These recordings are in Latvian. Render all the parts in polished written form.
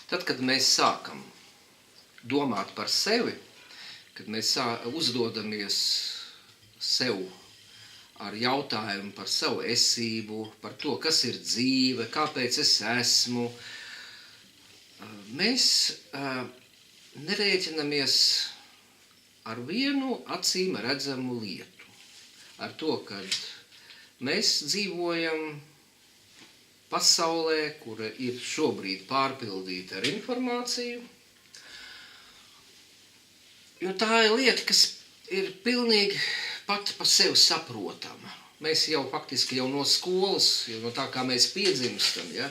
Tad, kad mēs sākam domāt par sevi, kad mēs uzdodamies sev ar jautājumu par savu esību, par to, kas ir dzīve, kāpēc es esmu, mēs nerēķinamies ar vienu acīm redzamu lietu. Ar to, ka mēs dzīvojam pasaulē, kura ir šobrīd pārpildīta ar informāciju, jo tā ir lieta, kas ir pilnīgi pat par sevi saprotama. Mēs jau faktiski jau no skolas, jau no tā, kā mēs piedzimstam, ja,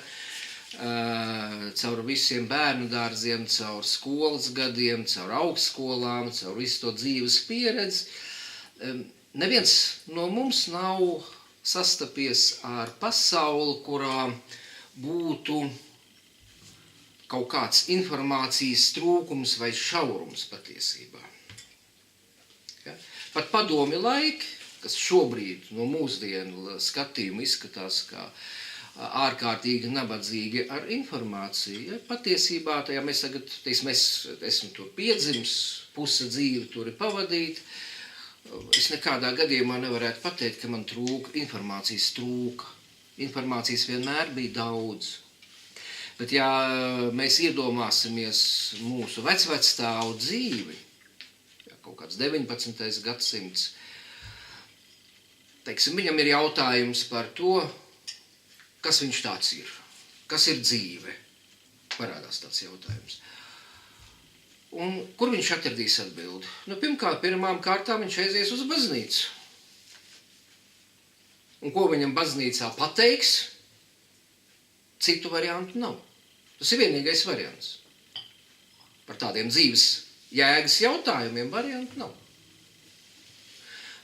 caur visiem bērnu dārziem, caur skolas gadiem, caur augstskolām, caur visu to dzīves pieredzi, neviens no mums nav sastapies ar pasauli, kurā būtu kaut kāds informācijas trūkums vai šaurums patiesībā. Ja? Pat padomi laiki, kas šobrīd no mūsdienu skatījuma izskatās kā ārkārtīgi nabadzīgi ar informāciju. Ja? Patiesībā, tajā mēs tagad, teiksim, es esmu tur piedzimis, puse dzīvi tur ir pavadīt. Es nekādā gadījumā nevarētu pateikt, ka man informācijas trūka. Informācijas vienmēr bija daudz. Bet ja mēs iedomāsimies mūsu vecvectāvu dzīvi, ja, kaut kāds 19. gadsimts, teiksim, viņam ir jautājums par to, kas viņš tāds ir, kas ir dzīve. Parādās tāds jautājums. Un kur viņš atradīs atbildi? Pirmām kārtām viņš aizies uz baznīcu. Un ko viņam baznīcā pateiks? Citu variantu nav. Tas ir vienīgais variants. Par tādiem dzīves jēgas jautājumiem variantu nav.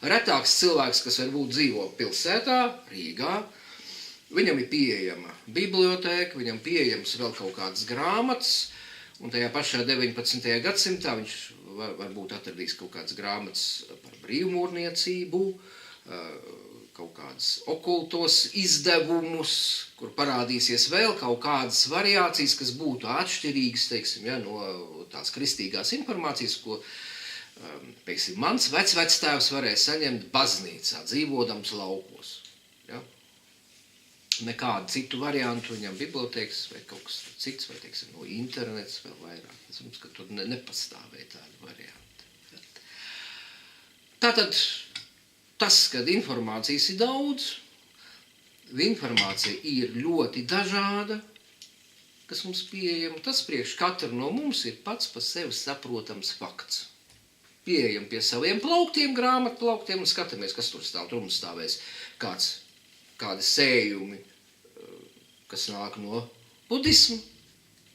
Retāks cilvēks, kas varbūt dzīvo pilsētā, Rīgā, viņam ir pieejama bibliotēka, viņam pieejams vēl kaut kādas grāmatas, un tajā pašā 19. gadsimtā viņš varbūt atradīs kaut kādas grāmatas par brīvmūrniecību, kaut kādas okultos izdevumus, kur parādīsies vēl kaut kādas variācijas, kas būtu atšķirīgas, teiksim, ja, no tās kristīgās informācijas, ko, teiksim, mans vecvectēvs varēja saņemt baznīcā, dzīvodams laukos. Ja. Nekādu citu variantu viņam bibliotēkas vai kaut kas cits, vai, teiksim, no internets vēl vairāk. Es domāju, ka tur nepastāvēja tādi varianti. Tātad tas, kad informācijas ir daudz, informācija ir ļoti dažāda, kas mums pieejama, tas priekš katru no mums ir pats par sevi saprotams fakts. Pieejam pie saviem plauktiem, grāmatplauktiem un skatāmies, kas tur stāv. Tur mums stāvēs kādi sējumi, kas nāk no budismu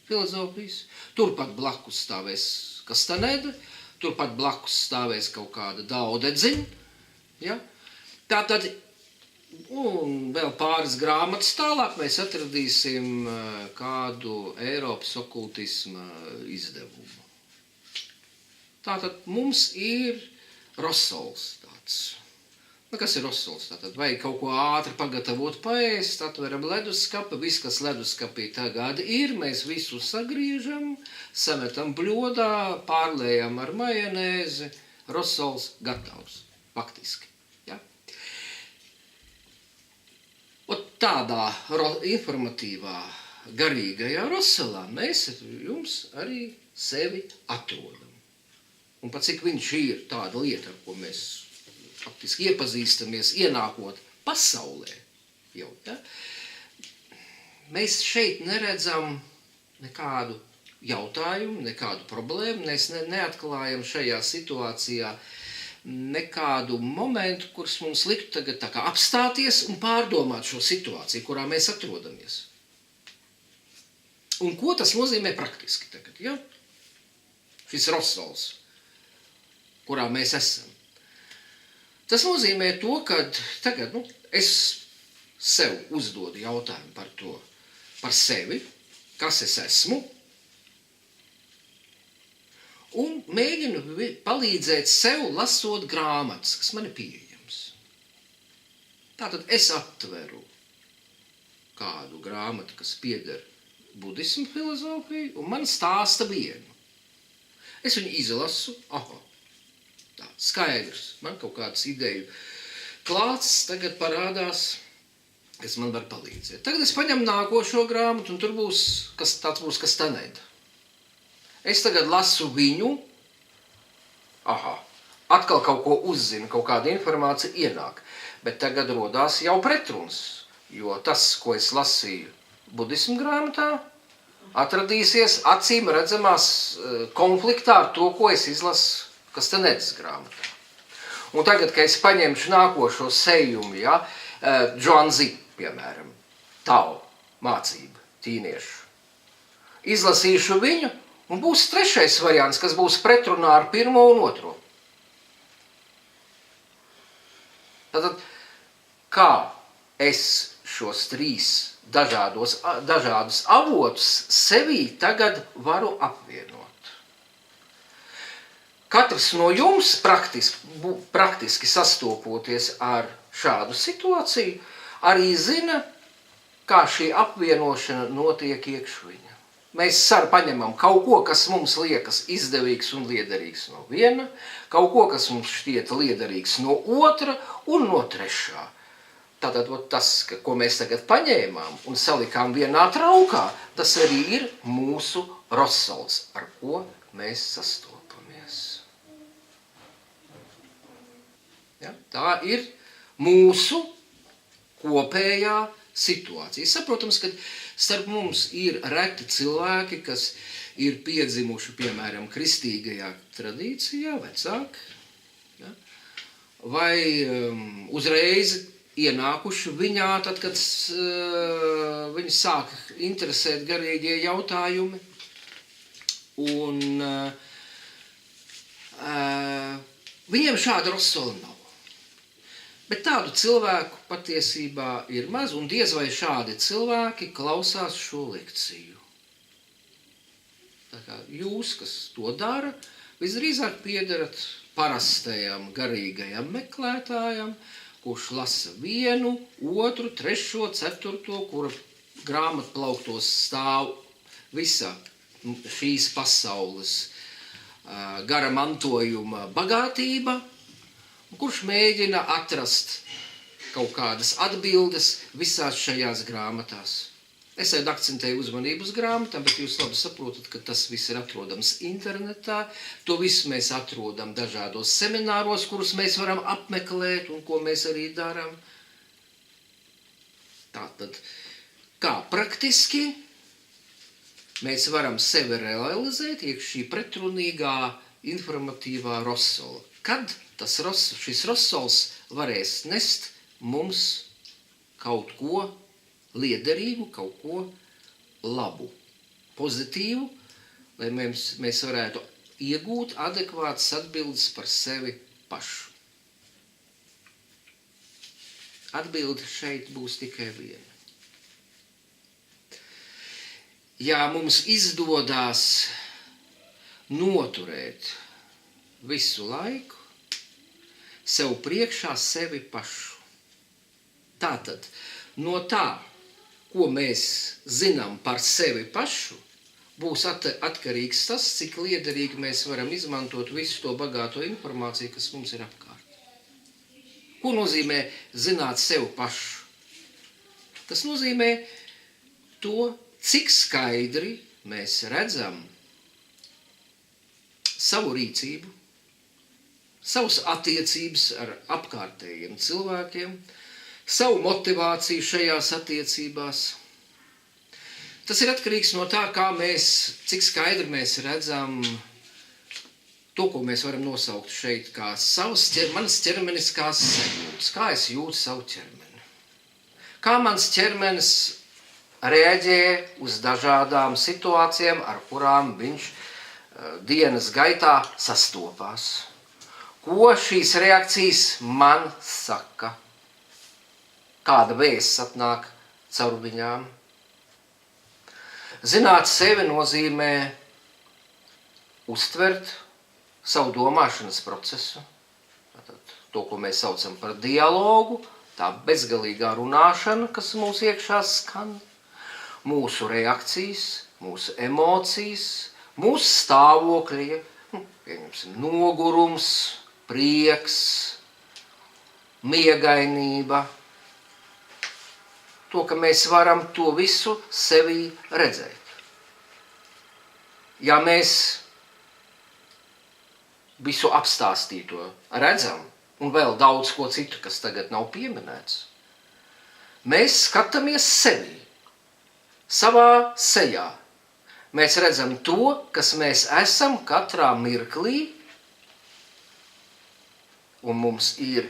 filozofijas. Turpat blakus stāvēs kastanēda, turpat blakus stāvēs kaut kāda daudedziņa. Ja? Tātad, un vēl pāris grāmatas tālāk mēs atradīsim kādu Eiropas okultisma izdevumu. Tātad mums ir rosols tāds. Kas ir rosols? Tātad vajag kaut ko ātri pagatavot paēst, atveram leduskapi, viss, kas leduskapī tagad ir, mēs visu sagriežam, sametam bļodā, pārlējam ar majonēzi, rosols gatavs, faktiski. Ja? Un tādā informatīvā, garīgajā rosolā mēs jums arī sevi atrodam. Un pat cik viņš ir tāda lieta, ar ko mēs faktiski iepazīstamies, ienākot pasaulē jau, ja? Mēs šeit neredzam nekādu jautājumu, nekādu problēmu, mēs neatklājam šajā situācijā nekādu momentu, kurš mums liktu tagad tā kā apstāties un pārdomāt šo situāciju, kurā mēs atrodamies. Un ko tas nozīmē praktiski tagad, ja? Šis rosols, kurā mēs esam. Tas nozīmē to, ka tagad es sev uzdodu jautājumu par to, par sevi, kas es esmu, un mēģinu palīdzēt sev lasot grāmatas, kas man ir pieejams. Tātad es atveru kādu grāmatu, kas pieder budismu filozofiju, un man stāsta vienu. Es viņu izlasu, tā, skaidrs, man kaut kādas ideju klāsts tagad parādās, kas man var palīdzēt. Tagad es paņemu nākošo grāmatu, un tur būs, kas Kastaneda. Es tagad lasu viņu, atkal kaut ko uzzinu, kaut kāda informācija ienāk, bet tagad rodās jau pretruns, jo tas, ko es lasīju budismu grāmatā, atradīsies acīm redzamās konfliktā ar to, ko es izlasu Kastanedas grāmatā. Un tagad, kad es paņemšu nākošo sējumu, Zhuangzi, piemēram, Tao mācība, ķīniešu, izlasīšu viņu, un būs trešais variants, kas būs pretrunā ar pirmo un otro. Tātad, kā es šos 3 dažādus avotus sevī tagad varu apvienot? Katrs no jums praktiski sastopoties ar šādu situāciju, arī zina, kā šī apvienošana notiek iekš viņa. Mēs paņemam kaut ko, kas mums liekas izdevīgs un liederīgs no viena, kaut ko, kas mums šķiet liederīgs no otra un no trešā. Tātad tas, ko mēs tagad paņēmām un salikām vienā traukā, tas arī ir mūsu rosols, ar ko mēs sastopamies. Ja? Tā ir mūsu kopējā situācija. Saprotams, ka starp mums ir reti cilvēki, kas ir piedzimuši, piemēram, kristīgajā tradīcijā, vecāki, ja? Vai uzreiz ienākuši viņā, tad, kad viņi sāka interesēt garīgie jautājumi. Un viņiem šāda rosola nav. Bet tādu cilvēku patiesībā ir maz, un diez vai šādi cilvēki klausās šo lekciju. Tā kā jūs, kas to dara, visdrīzāk piederat parastajam garīgajam meklētājam, kurš lasa 1, 2, 3, 4, kura grāmatplauktos stāv visa šīs pasaules gara mantojuma bagātība, kurš mēģina atrast kaut kādas atbildes visās šajās grāmatās. Es akcentēju uzmanību uz grāmatām, bet jūs labi saprotat, ka tas viss ir atrodams internetā. To visu mēs atrodam dažādos semināros, kurus mēs varam apmeklēt un ko mēs arī darām. Tātad, kā praktiski mēs varam sevi realizēt iekš šī pretrunīgā informatīvā rosola. Kad šis rosols varēs nest mums kaut ko liederīgu, kaut ko labu, pozitīvu, lai mēs varētu iegūt adekvātas atbildes par sevi pašu. Atbilde šeit būs tikai viena. Ja mums izdodās noturēt visu laiku sev priekšā sevi pašu. Tātad, no tā, ko mēs zinām par sevi pašu, būs atkarīgs tas, cik liederīgi mēs varam izmantot visu to bagāto informāciju, kas mums ir apkārt. Ko nozīmē zināt sevi pašu? Tas nozīmē to, cik skaidri mēs redzam savu rīcību, savas attiecības ar apkārtējiem cilvēkiem, savu motivāciju šajās attiecībās. Tas ir atkarīgs no tā, cik skaidri mēs redzam to, ko mēs varam nosaukt šeit, kā manas ķermeniskās sajūtas, kā es jūtu savu ķermeni. Kā mans ķermenis reaģē uz dažādām situācijām, ar kurām viņš dienas gaitā sastopās. Ko šīs reakcijas man saka? Kāda vēsts atnāk caur viņām? Zināt sevi nozīmē uztvert savu domāšanas procesu, to, ko mēs saucam par dialogu, tā bezgalīgā runāšana, kas mūs iekšā skan. mūsu reakcijas, mūsu emocijas, mūsu stāvokļi, pieņemsim, nogurums, prieks, miegainība. To, ka mēs varam to visu sevī redzēt. Ja mēs visu apstāstīto redzam, un vēl daudz ko citu, kas tagad nav pieminēts, mēs skatāmies sevī, savā sejā. Mēs redzam to, kas mēs esam katrā mirklī, un mums ir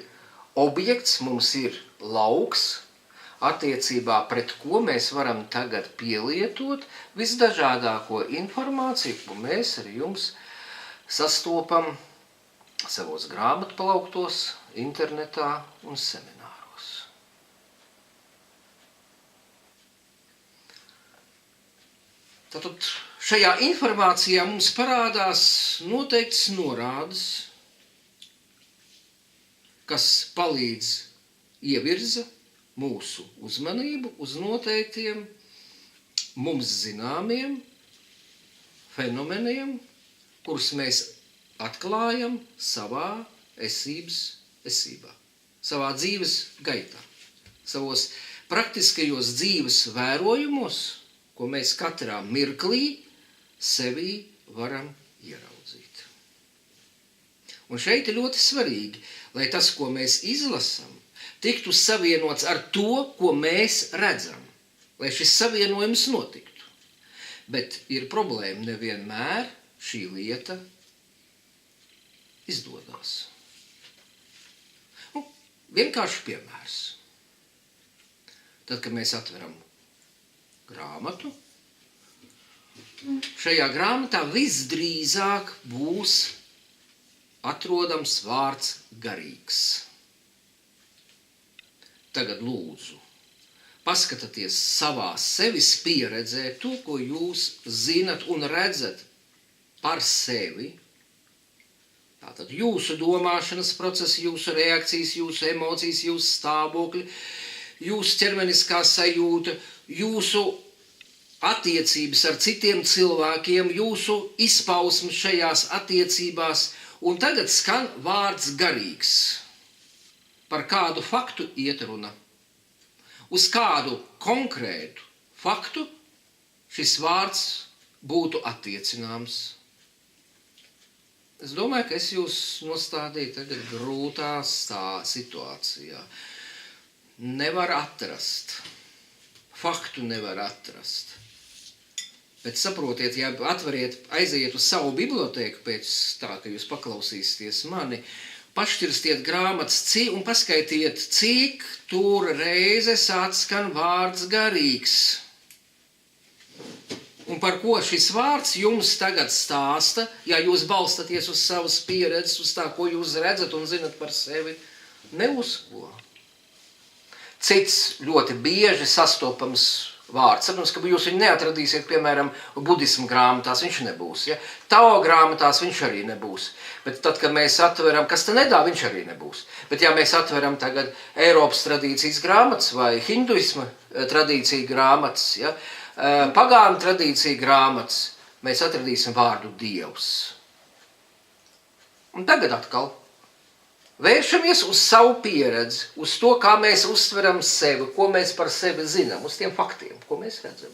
objekts, mums ir lauks, attiecībā pret ko mēs varam tagad pielietot visdažādāko informāciju, ko mēs ar jums sastopam savos grāmatpalauktos, internetā un semināros. Tātad šajā informācijā mums parādās noteikts norādes, kas palīdz ievirza mūsu uzmanību uz noteiktiem mums zināmiem fenomeniem, kurus mēs atklājam savā esībā, savā dzīves gaitā, savos praktiskajos dzīves vērojumos, ko mēs katrā mirklī sevī varam ieraudzīt. Un šeit ir ļoti svarīgi, lai tas, ko mēs izlasam, tiktu savienots ar to, ko mēs redzam, lai šis savienojums notiktu. Bet ir problēma, nevienmēr šī lieta izdodas. Vienkārši piemērs. Tad, kad mēs atveram grāmatu, šajā grāmatā visdrīzāk būs atrodams vārds garīgs. Tagad lūdzu, paskatieties savā sevis pieredzē to, ko jūs zinat un redzat par sevi. Tātad jūsu domāšanas procesi, jūsu reakcijas, jūsu emocijas, jūsu stāvokļi, jūsu ķermeniskā sajūta, jūsu attiecības ar citiem cilvēkiem, jūsu izpausmes šajās attiecībās. Un tagad skan vārds garīgs. Par kādu faktu iet runa? Uz kādu konkrētu faktu šis vārds būtu attiecināms? Es domāju, ka es jūs nostādīju tagad grūtā situācijā. Nevar atrast. Faktu nevar atrast. Bet saprotiet, ja aiziet uz savu bibliotēku pēc tā, ka jūs paklausīsieties mani, pašķirstiet grāmatas un paskaitiet, cik tur reizes atskan vārds garīgs. Un par ko šis vārds jums tagad stāsta, ja jūs balstaties uz savas pieredzes, uz tā, ko jūs redzat un zinat par sevi, ne uz ko. Cits ļoti bieži sastopams vārds. Protams, ka jūs viņu neatradīsiet, piemēram, budismu grāmatās, viņš nebūs. Ja? Tao grāmatās viņš arī nebūs. Bet tad, kad mēs atveram, kas te nedā, viņš arī nebūs. Bet ja mēs atveram tagad Eiropas tradīcijas grāmatas vai hinduisma tradīcija grāmatas, ja? Pagānu tradīcija grāmatas, mēs atradīsim vārdu Dievs. Un tagad atkal vēršamies uz savu pieredzi, uz to, kā mēs uztveram sevi, ko mēs par sevi zinām, uz tiem faktiem, ko mēs redzam.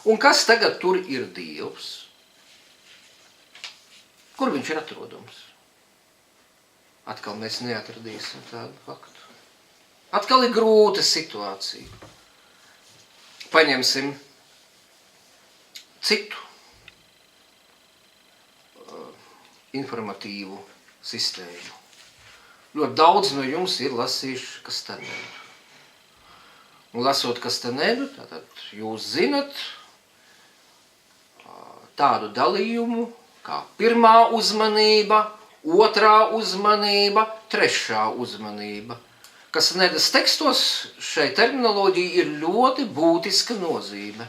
Un kas tagad tur ir Dievs? Kur viņš ir atrodams? Atkal mēs neatradīsim tādu faktu. Atkal ir grūta situācija. Paņemsim citu informatīvu sistēmu. Ļoti daudz no jums ir lasījuši Kastanedu. Un lasot Kastanedu, tātad jūs zinat tādu dalījumu, kā pirmā uzmanība, otrā uzmanība, trešā uzmanība. Kastanedas tekstos šai terminoloģija ir ļoti būtiska nozīme.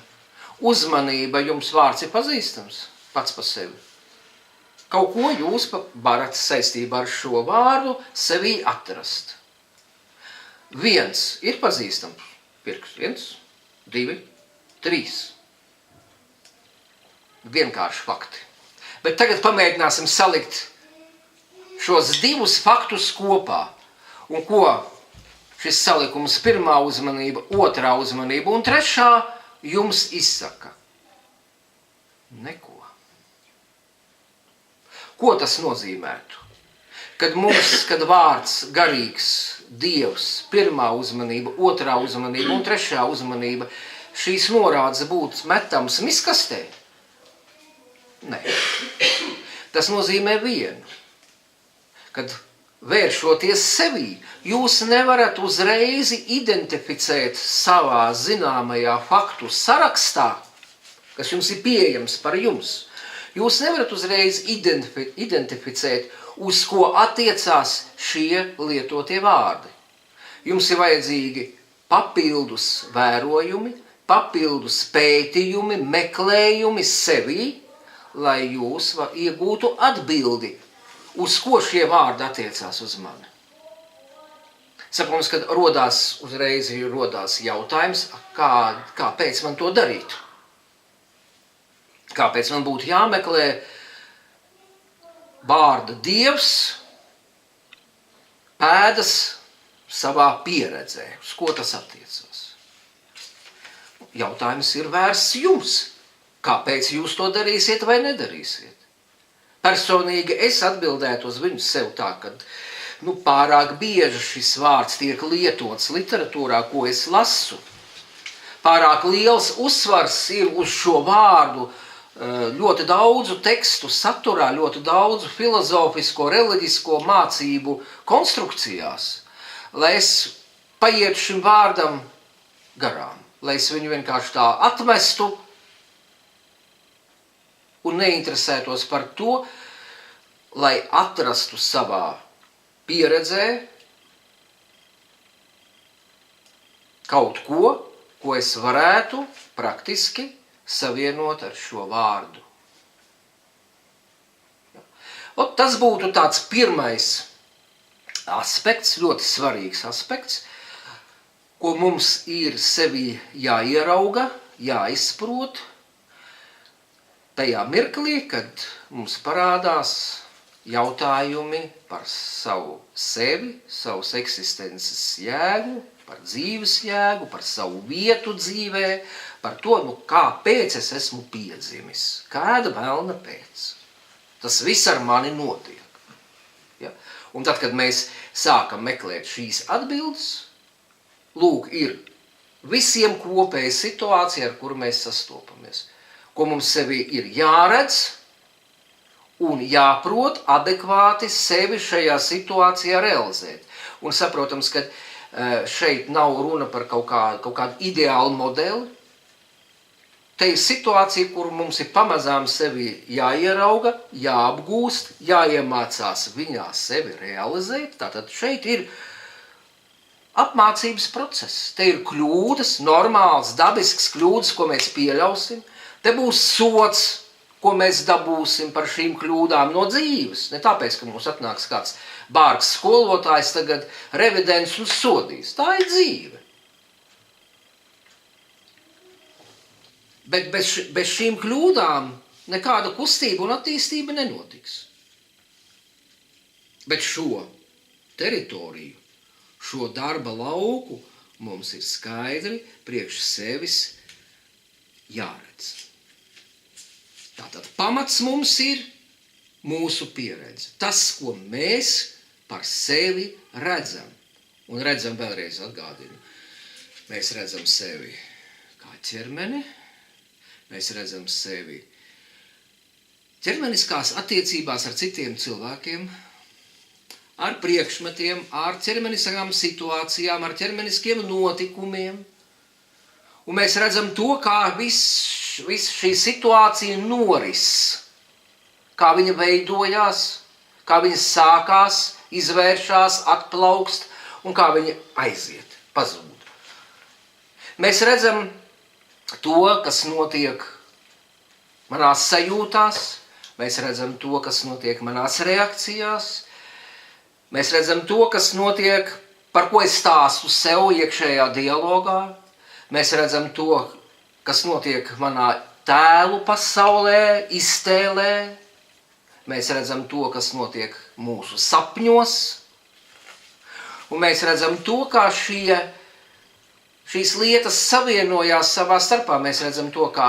Uzmanība jums vārds ir pazīstams pats par sevi. Kaut ko jūs varat saistībā ar šo vārdu sevī atrast. Viens ir pazīstams pirks. 1, 2, 3. Vienkārši fakti. Bet tagad pamēģināsim salikt šos 2 faktus kopā. Un ko šis salikums 1. uzmanība, 2. uzmanība un 3. jums izsaka? Neko. Ko tas nozīmētu? Kad vārds garīgs, Dievs, 1. uzmanība, 2. uzmanība un 3. uzmanība, šīs norādes būtu metams miskastē? Nē. Tas nozīmē vienu. Kad vēršoties sevī, jūs nevarat uzreiz identificēt savā zināmajā faktu sarakstā, kas jums ir pieejams par jums. Jūs nevarat uzreiz identificēt, uz ko attiecās šie lietotie vārdi. Jums ir vajadzīgi papildus vērojumi, papildus pētījumi, meklējumi sevī, lai jūs iegūtu atbildi, uz ko šie vārdi attiecās uz mani. Saprotams, kad uzreiz rodās jautājums, kāpēc man to darīt? Kāpēc man būtu jāmeklē vārda Dievs pēdas savā pieredzē? Uz ko tas attiecas? Jautājums ir vērsts jums. Kāpēc jūs to darīsiet vai nedarīsiet? Personīgi es atbildētu uz viņu sev tā, ka pārāk bieži šis vārds tiek lietots literatūrā, ko es lasu. Pārāk liels uzsvars ir uz šo vārdu ļoti daudzu tekstu saturā, ļoti daudzu filozofisko, reliģisko mācību konstrukcijās, lai es paietu šim vārdam garām, lai es viņu vienkārši tā atmestu un neinteresētos par to, lai atrastu savā pieredzē kaut ko, ko es varētu praktiski savienot ar šo vārdu. Tas būtu tāds pirmais aspekts, ļoti svarīgs aspekts, ko mums ir sevi jāierauga, jāizprot tajā mirklī, kad mums parādās jautājumi par savu sevi, savas eksistences jēgu, par dzīves jēgu, par savu vietu dzīvē, par to, kāpēc es esmu piedzimis, kāda velna pēc. Tas viss ar mani notiek. Ja? Un tad, kad mēs sākam meklēt šīs atbildes, lūk, ir visiem kopēja situācija, ar kuru mēs sastopamies, ko mums sevi ir jāredz un jāprot adekvāti sevi šajā situācijā realizēt. Un saprotams, ka šeit nav runa par kaut kādu ideālu modeli. Te ir situācija, kur mums ir pamazām sevi jāierauga, jāapgūst, jāiemācās viņā sevi realizēt. Tātad šeit ir apmācības process. Te ir kļūdas, normāls, dabisks kļūdas, ko mēs pieļausim. Te būs sots, ko mēs dabūsim par šīm kļūdām no dzīves. Ne tāpēc, ka mums atnāks kāds bārgs skolotājs tagad revidents un sodīs. Tā ir dzīve. Bet bez šīm kļūdām nekāda kustība un attīstība nenotiks. Bet šo teritoriju, šo darba lauku mums ir skaidri priekš sevis jāredz. Tātad pamats mums ir mūsu pieredze. Tas, ko mēs par sevi redzam. Un redzam vēlreiz atgādinu. Mēs redzam sevi kā ķermeni. Mēs redzam sevi ķermeniskās attiecībās ar citiem cilvēkiem, ar priekšmetiem, ar ķermeniskām situācijām, ar ķermeniskiem notikumiem. Un mēs redzam to, kā viss šī situācija noris, kā viņa veidojās, kā viņa sākās, izvēršās, atplaukst un kā viņa aiziet, pazūd. Mēs redzam to, kas notiek manās sajūtās, mēs redzam to, kas notiek manās reakcijās, mēs redzam to, kas notiek, par ko es stāstu sev iekšējā dialogā, mēs redzam to, kas notiek manā tēlu pasaulē, iztēlē. Mēs redzam to, kas notiek mūsu sapņos. Un mēs redzam to, kā šīs lietas savienojās savā starpā. Mēs redzam to, kā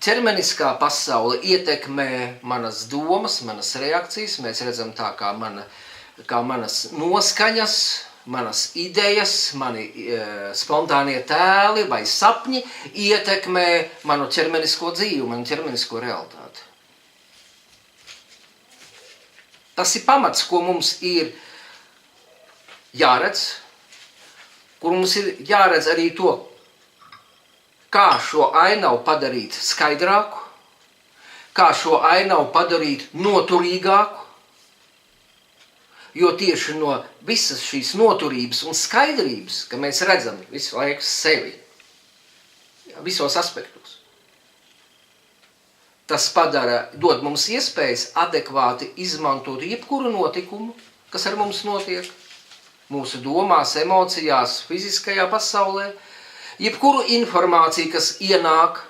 ķermeniskā pasaule ietekmē manas domas, manas reakcijas. Mēs redzam tā, kā manas noskaņas, manas idejas, mani spontānie tēli vai sapņi ietekmē manu ķermenisko dzīvi, manu ķermenisko realitāti. Tas ir pamats, ko mums ir jāredz, kur mums ir jāredz arī to, kā šo ainavu padarīt skaidrāku, kā šo ainavu padarīt noturīgāku, jo tieši no visas šīs noturības un skaidrības, ka mēs redzam visu laiku sevi, visos aspektos, tas dod mums iespējas adekvāti izmantot jebkuru notikumu, kas ar mums notiek, mūsu domās, emocijās, fiziskajā pasaulē, jebkuru informāciju, kas ienāk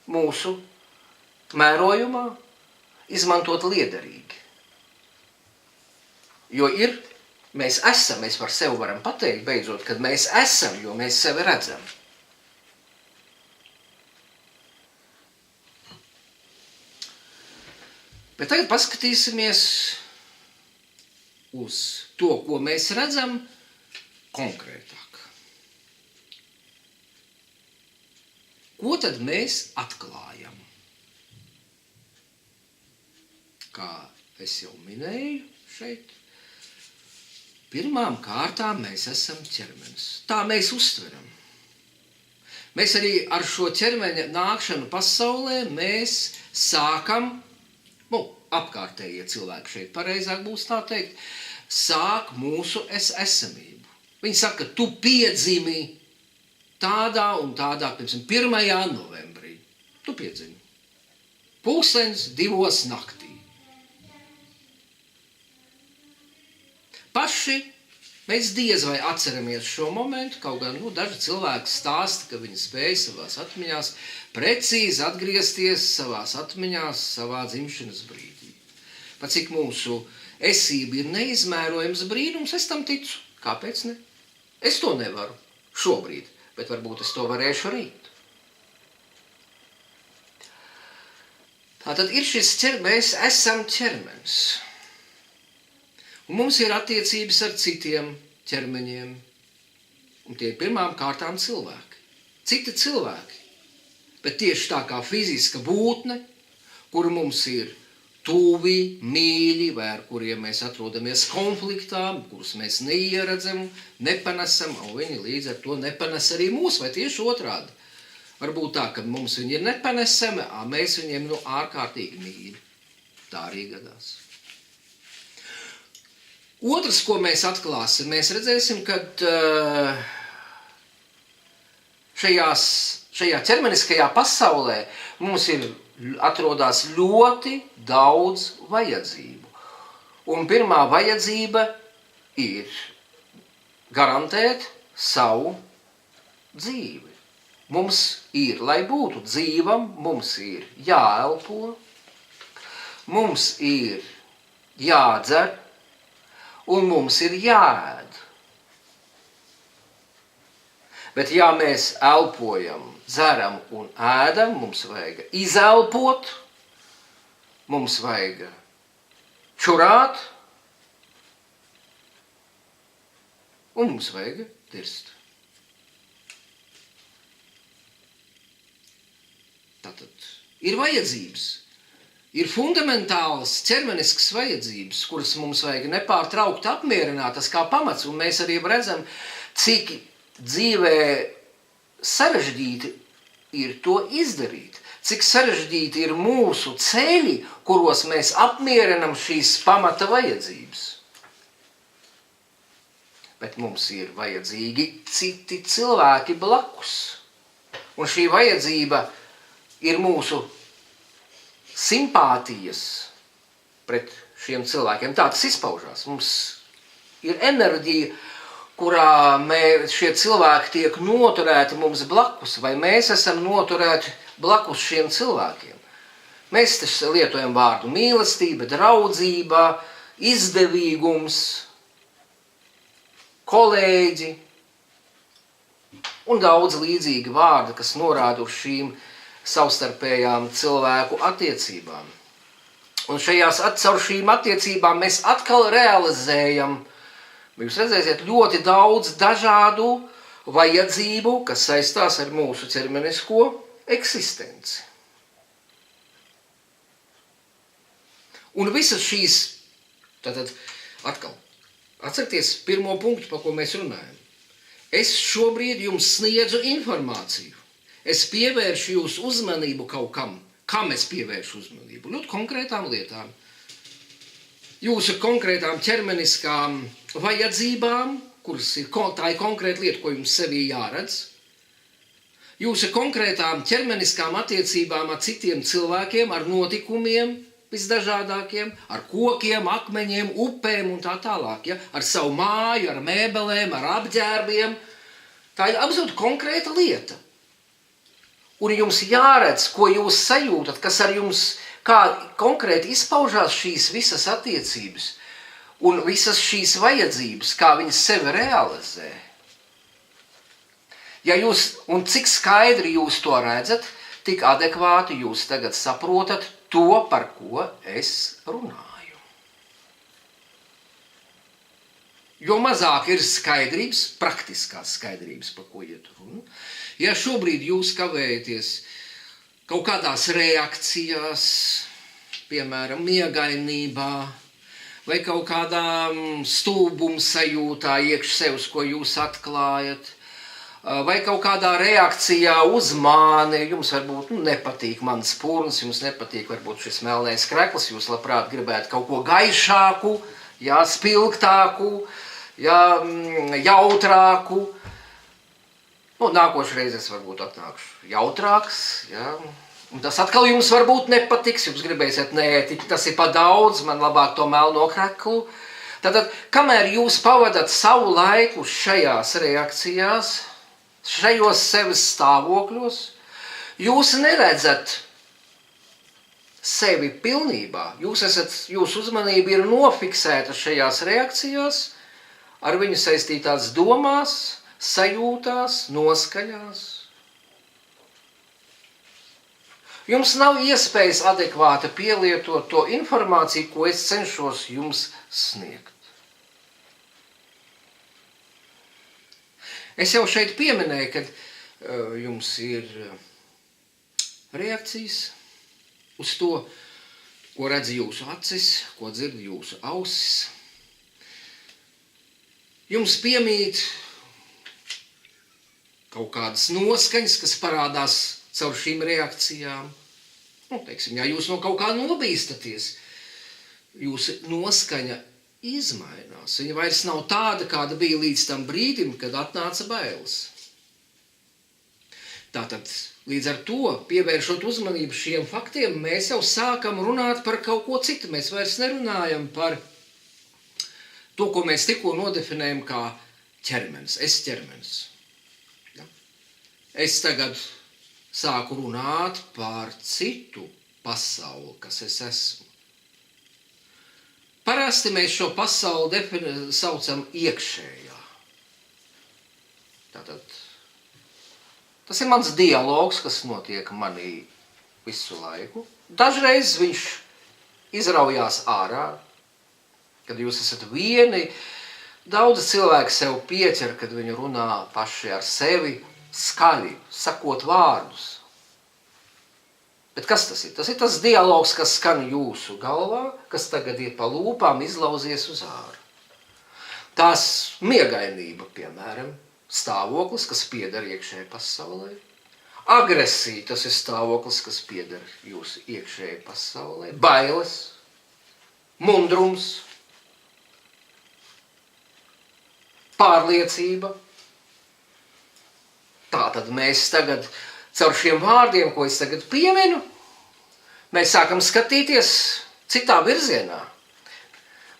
mūsu mērojumā, izmantot liederīgi. Jo mēs par sevi varam pateikt beidzot, kad mēs esam, jo mēs sevi redzam. Bet tagad paskatīsimies uz to, ko mēs redzam konkrētāk. Ko tad mēs atklājam? Kā es jau minēju šeit, pirmām kārtām mēs esam ķermenis. Tā mēs uztveram. Mēs arī ar šo ķermeņa nākšanu pasaulē mēs sākam, apkārtējie cilvēki šeit pareizāk būs tā teikt, sāk mūsu esamību. Viņi saka, tu piedzimi tādā un tādā, piemēram, 1. novembrī. Tu piedzimi. 1:02 naktī. Paši mēs diez vai atceramies šo momentu, kaut gan daži cilvēki stāsta, ka viņi spēja savās atmiņās precīzi atgriezties savās atmiņās, savā dzimšanas brīdī. Pat cik mūsu esība ir neizmērojams brīnums, es tam ticu. Kāpēc ne? Es to nevaru šobrīd, bet varbūt es to varēšu rīt. Tātad ir mēs esam ķermenis. Un mums ir attiecības ar citiem ķermeņiem. Un tie pirmām kārtām cilvēki. Citi cilvēki. Bet tieši tā kā fiziska būtne, kuru mums ir tuvi, mīļi, vai ar kuriem mēs atrodamies konfliktā, kurus mēs neieredzam, nepanesam, un viņi līdz ar to nepanes arī mūs, vai tieši otrādi. Varbūt tā, ka mums viņi ir nepanesami, mēs viņiem ārkārtīgi mīļi. Tā arī gadās. Otrs, ko mēs atklāsim, mēs redzēsim, ka šajā ķermeniskajā pasaulē mums atrodas ļoti daudz vajadzību. Un pirmā vajadzība ir garantēt savu dzīvi. Mums ir, lai būtu dzīvam, mums ir jāelpo, mums ir jādzer, un mums ir jāēd. Bet ja mēs elpojam, dzeram un ēdam, mums vajag izelpot, mums vajag čurāt, un mums vajag dirst. Tātad ir vajadzības. Ir fundamentālas ķermeniskas vajadzības, kuras mums vajag nepārtraukti apmierināt, tas kā pamats, un mēs arī redzam, cik dzīvē sarežģīti ir to izdarīt, cik sarežģīti ir mūsu ceļi, kuros mēs apmierinam šīs pamata vajadzības. Bet mums ir vajadzīgi citi cilvēki blakus, un šī vajadzība ir mūsu simpātijas pret šiem cilvēkiem. Tā tas izpaužās. Mums ir enerģija, kurā šie cilvēki tiek noturēti mums blakus, vai mēs esam noturēti blakus šiem cilvēkiem. Mēs lietojam vārdu mīlestība, draudzība, izdevīgums, kolēģi un daudz līdzīgi vārdi, kas norāda uz šīm savstarpējām cilvēku attiecībām. Un caur šīm attiecībām mēs atkal realizējam, jūs redzēsiet, ļoti daudz dažādu vajadzību, kas saistās ar mūsu ķermenisko eksistenci. Un visas šīs, tātad atkal, atcerieties pirmo punktu, par ko mēs runājam. Es šobrīd jums sniedzu informāciju. Es pievēršu jūsu uzmanību kaut kam. Kam es pievēršu uzmanību? Ļoti konkrētām lietām. Jūsu konkrētām ķermeniskām vajadzībām, tā ir konkrēta lieta, ko jums sevī jāredz. Jūsu konkrētām ķermeniskām attiecībām ar citiem cilvēkiem, ar notikumiem visdažādākiem, ar kokiem, akmeņiem, upēm un tā tālāk. Ja? Ar savu māju, ar mēbelēm, ar apģērbiem. Tā ir absolūti konkrēta lieta. Un jums jāredz, ko jūs sajūtat, kas ar jums, kā konkrēti izpaužās šīs visas attiecības un visas šīs vajadzības, kā viņas sevi realizē. Ja jūs, un cik skaidri jūs to redzat, tik adekvāti jūs tagad saprotat to, par ko es runāju. Jo mazāk ir skaidrības, praktiskās skaidrības, par ko iet runa. Ja šobrīd jūs kavējaties kaut kādās reakcijās, piemēram, miegainībā, vai kaut kādā stulbuma sajūtā iekš sevs, ko jūs atklājat, vai kaut kādā reakcijā uz mani, jums varbūt nepatīk mans purns, jums nepatīk varbūt šis melnais krekls, jūs labprāt gribētu kaut ko gaišāku, spilgtāku, jautrāku. Nākošreiz es varbūt atnākšu jautrāks, un tas atkal jums varbūt nepatiks, jums gribēsiet, nē, tas ir pa daudz, man labāk to melno kreklu. Tātad, kamēr jūs pavadat savu laiku šajās reakcijās, šajos sevis stāvokļos, jūs neredzat sevi pilnībā. Jūsu uzmanība ir nofiksēta šajās reakcijās, ar viņu saistītās domās, sajūtās, noskaņās. Jums nav iespējas adekvāti pielietot to informāciju, ko es cenšos jums sniegt. Es jau šeit pieminēju, ka jums ir reakcijas uz to, ko redz jūsu acis, ko dzird jūsu ausis. Jums piemīt kaut kādas noskaņas, kas parādās caur šīm reakcijām. Teiksim, ja jūs no kaut kā nobīstaties, jūsu noskaņa izmainās. Viņa vairs nav tāda, kāda bija līdz tam brīdim, kad atnāca bailes. Tātad, līdz ar to, pievēršot uzmanību šiem faktiem, mēs jau sākam runāt par kaut ko citu. Mēs vairs nerunājam par to, ko mēs tikko nodefinējam kā ķermenis, es ķermenis. Es tagad sāku runāt par citu pasauli, kas es esmu. Parasti mēs šo pasauli saucam iekšējā. Tātad, tas ir mans dialogs, kas notiek manī visu laiku. Dažreiz viņš izraujās ārā, kad jūs esat vieni. Daudzi cilvēki sev pieķer, kad viņi runā paši ar sevi, skaļi, sakot vārdus. Bet kas tas ir? Tas ir tas dialogs, kas skan jūsu galvā, kas tagad ir pa lūpām izlauzies uz āru. Tās miegainība, piemēram, stāvoklis, kas pieder iekšējai pasaulē. Agresija, tas ir stāvoklis, kas pieder jūsu iekšējai pasaulē. Bailes, mundrums, pārliecība. Tātad mēs tagad, caur šiem vārdiem, ko es tagad pieminu, mēs sākam skatīties citā virzienā.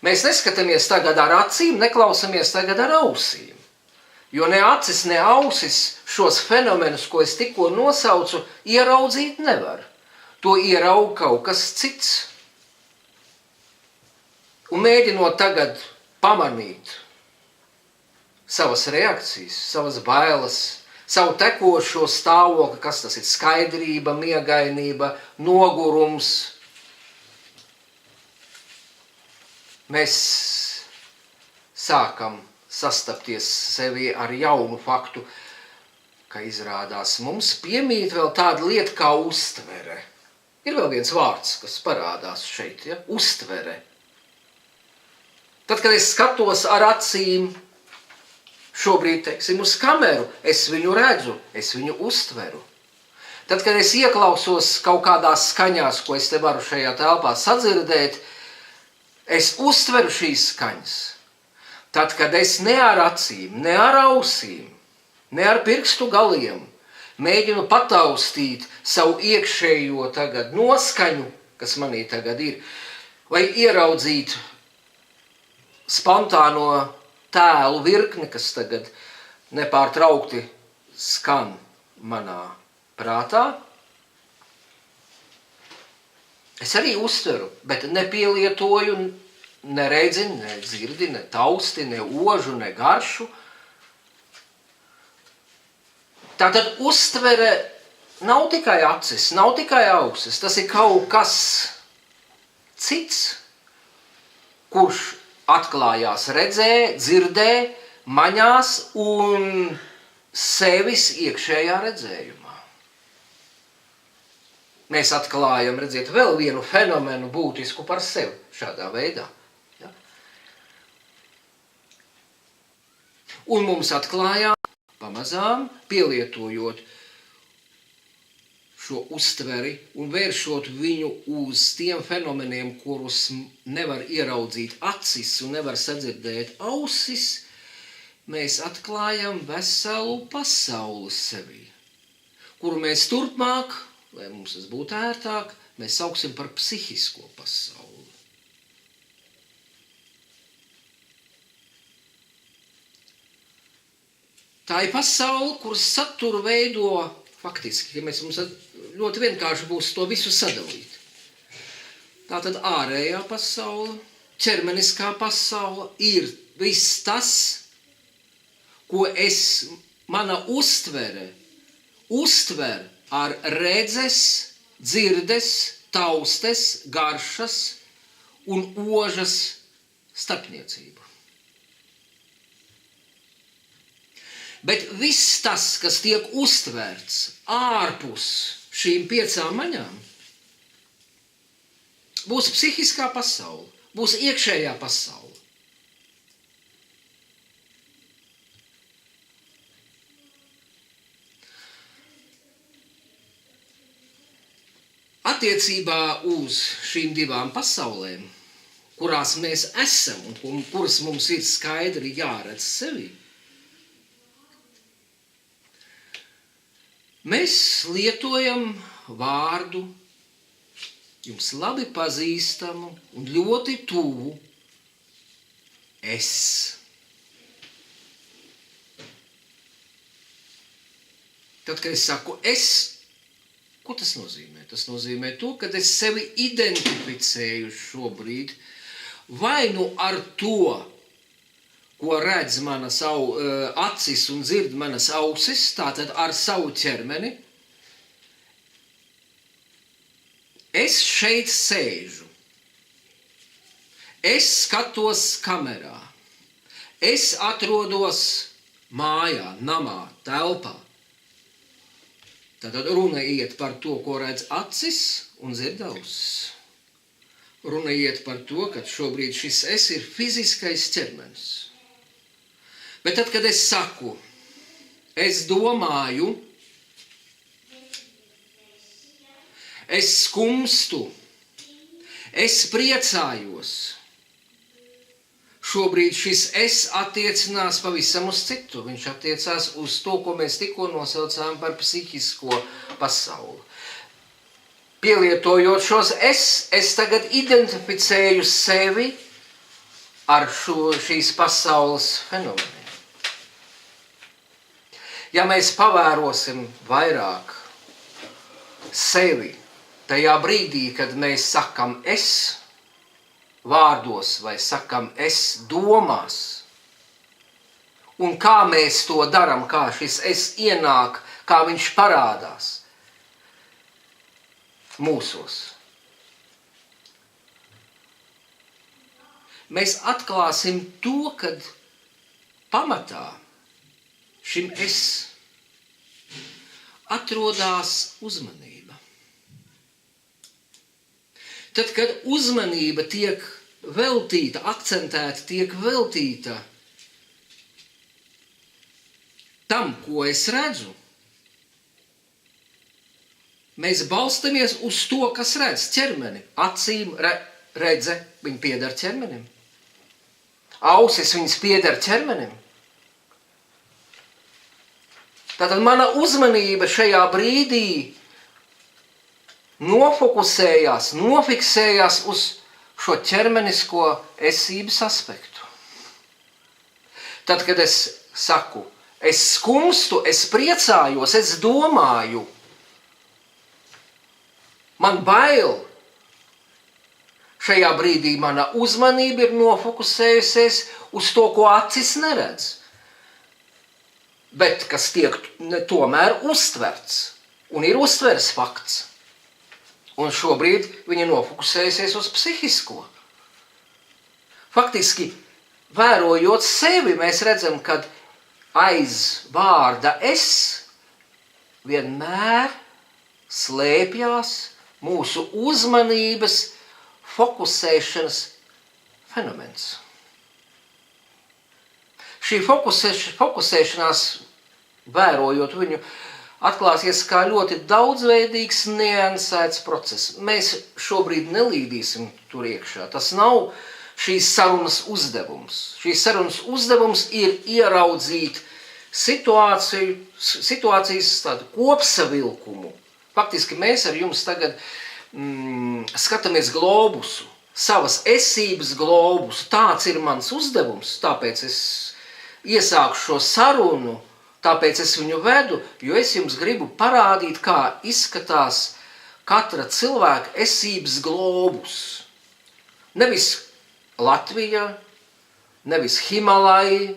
Mēs neskatāmies tagad ar acīm, neklausamies tagad ar ausīm. Jo ne acis, ne ausis šos fenomenus, ko es tikko nosaucu, ieraudzīt nevar. To ieraug kaut kas cits. Un mēģinot tagad pamanīt savas reakcijas, savas bailes, savu tekošo stāvokli, kas tas ir skaidrība, miegainība, nogurums. Mēs sākam sastapties sevi ar jaunu faktu, ka izrādās mums piemīt vēl tāda lieta kā uztvere. Ir vēl viens vārds, kas parādās šeit, ja? Uztvere. Tad, kad es skatos ar acīm, šobrīd, teiksim, uz kameru, es viņu redzu, es viņu uztveru. Tad, kad es ieklausos kaut kādās skaņās, ko es te varu šajā telpā sadzirdēt, es uztveru šīs skaņas. Tad, kad es ne ar acīm, ne ar ausīm, ne ar pirkstu galiem mēģinu pataustīt savu iekšējo tagad noskaņu, kas manī tagad ir, vai ieraudzīt spontāno tēlu virkni, kas tagad nepārtraukti skan manā prātā, es arī uztveru, bet nepielietoju ne redzi, ne dzirdi, ne tausti, ne ožu, ne garšu. Tātad uztvere nav tikai acis, nav tikai ausis, tas ir kaut kas cits, kurš atklājās redzē, dzirdē, maņās un sevis iekšējā redzējumā. Mēs atklājam, redziet, vēl vienu fenomenu būtisku par sevi šādā veidā. Ja? Un mums atklājām pamazām, pielietojot šo uztveri un vēršot viņu uz tiem fenomeniem, kurus nevar ieraudzīt acis un nevar sadzirdēt ausis, mēs atklājam veselu pasauli sevī, kuru mēs turpmāk, lai mums tas būtu ērtāk, mēs sauksim par psihisko pasauli. Tā ir pasaule, kuras saturu veido faktiski, ja mums ļoti vienkārši būs to visu sadalīt. Tātad ārējā pasaule, ķermeniskā pasaule ir viss tas, ko mana uztver ar redzes, dzirdes, taustes, garšas un ožas starpniecību. Bet viss tas, kas tiek uztverts ārpus šīm 5 maņām, būs psihiskā pasaule, būs iekšējā pasaule. Attiecībā uz šīm 2 pasaulēm, kurās mēs esam un kuras mums ir skaidri jāredz sevi, mēs lietojam vārdu jums labi pazīstamu un ļoti tuvu es. Tad, kad es saku es, ko tas nozīmē? Tas nozīmē to, ka es sevi identificēju šobrīd vai nu ar to, ko redz manas acis un dzird manas ausis, tātad ar savu ķermeni. Es šeit sēžu. Es skatos kamerā. Es atrodos mājā, namā, telpā. Tātad runa iet par to, ko redz acis un dzird ausis. Runa iet par to, ka šobrīd šis es ir fiziskais ķermenis. Bet tad, kad es saku, es domāju, es skumstu, es priecājos, šobrīd šis es attiecinās pavisam uz citu. Viņš attiecās uz to, ko mēs tikko nosaucām par psihisko pasauli. Pielietojot šos es tagad identificēju sevi ar šīs pasaules fenomeniem. Ja mēs pavērosim vairāk sevi tajā brīdī, kad mēs sakam es vārdos vai sakam es domās, un kā mēs to daram, kā šis es ienāk, kā viņš parādās mūsos. Mēs atklāsim to, kad pamatā šim es atrodās uzmanība. Tad, kad uzmanība tiek veltīta, akcentēta, tiek veltīta tam, ko es redzu, mēs balstamies uz to, kas redz ķermeni. Acīm redze, viņi pieder ķermenim. Ausis viņas pieder ķermenim. Tātad mana uzmanība šajā brīdī nofiksējās uz šo ķermenisko esības aspektu. Tad, kad es saku, es skumstu, es priecājos, es domāju, man bail, šajā brīdī mana uzmanība ir nofokusējusies uz to, ko acis neredz, bet kas tiek tomēr uztverts un ir uztveres fakts. Un šobrīd viņa nofokusējusies uz psihisko. Faktiski, vērojot sevi, mēs redzam, ka aiz vārda es vienmēr slēpjās mūsu uzmanības fokusēšanas fenomens. Šī fokusēšanās, vērojot viņu, atklāsies kā ļoti daudzveidīgs, niansēts process. Mēs šobrīd nelīdīsim tur iekšā. Tas nav šīs sarunas uzdevums. Šīs sarunas uzdevums ir ieraudzīt situācijas tādu kopsavilkumu. Faktiski mēs ar jums tagad skatāmies globusu, savas esības globusu. Tāds ir mans uzdevums, tāpēc es iesāku šo sarunu, tāpēc es viņu vedu, jo es jums gribu parādīt, kā izskatās katra cilvēka esības globus. Nevis Latvija, nevis Himalaja,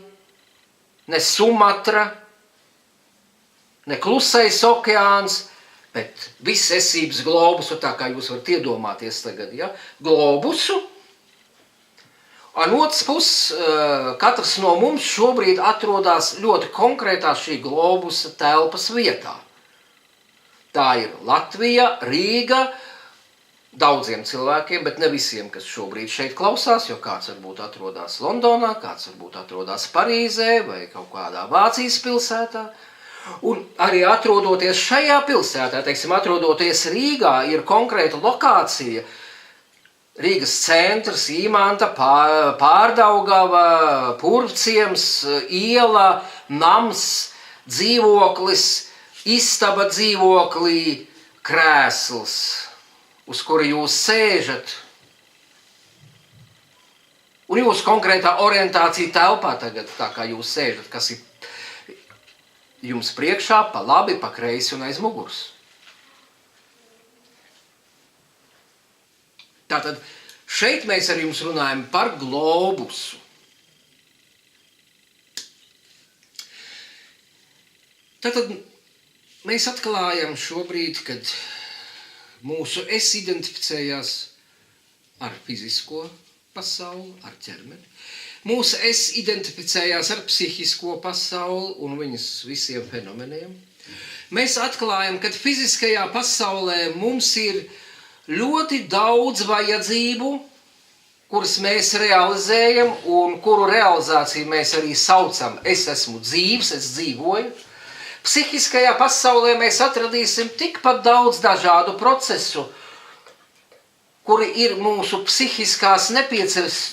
ne Sumatra, ne Klusais okeāns, bet viss esības globusu, tā kā jūs varat iedomāties tagad, ja? Globusu. Un otrs puses, katrs no mums šobrīd atrodas ļoti konkrētā šī globusa telpas vietā. Tā ir Latvija, Rīga, daudziem cilvēkiem, bet ne visiem, kas šobrīd šeit klausās, jo kāds varbūt atrodas Londonā, kāds varbūt atrodas Parīzē vai kaut kādā Vācijas pilsētā. Un arī atrodoties šajā pilsētā, teiksim, atrodoties Rīgā, ir konkrēta lokācija, Rīgas centrs, Īmanta, Pārdaugava, Purvciems, iela, nams, dzīvoklis, istaba dzīvoklī, krēsls, uz kura jūs sēžat. Un jūsu konkrētā orientācija telpā tagad, tā kā jūs sēžat, kas ir jums priekšā, pa labi, pa kreisi un aiz muguras. Tātad šeit mēs ar jums runājam par globusu. Tātad mēs atklājam šobrīd, kad mūsu es identificējās ar fizisko pasauli, ar ķermeni. Mūsu es identificējās ar psihisko pasauli un viņas visiem fenomeniem. Mēs atklājam, ka fiziskajā pasaulē mums ir ļoti daudz vajadzību, kuras mēs realizējam un kuru realizāciju mēs arī saucam es esmu dzīvs, es dzīvoju. Psihiskajā pasaulē mēs atradīsim tikpat daudz dažādu procesu, kuri ir mūsu psihiskās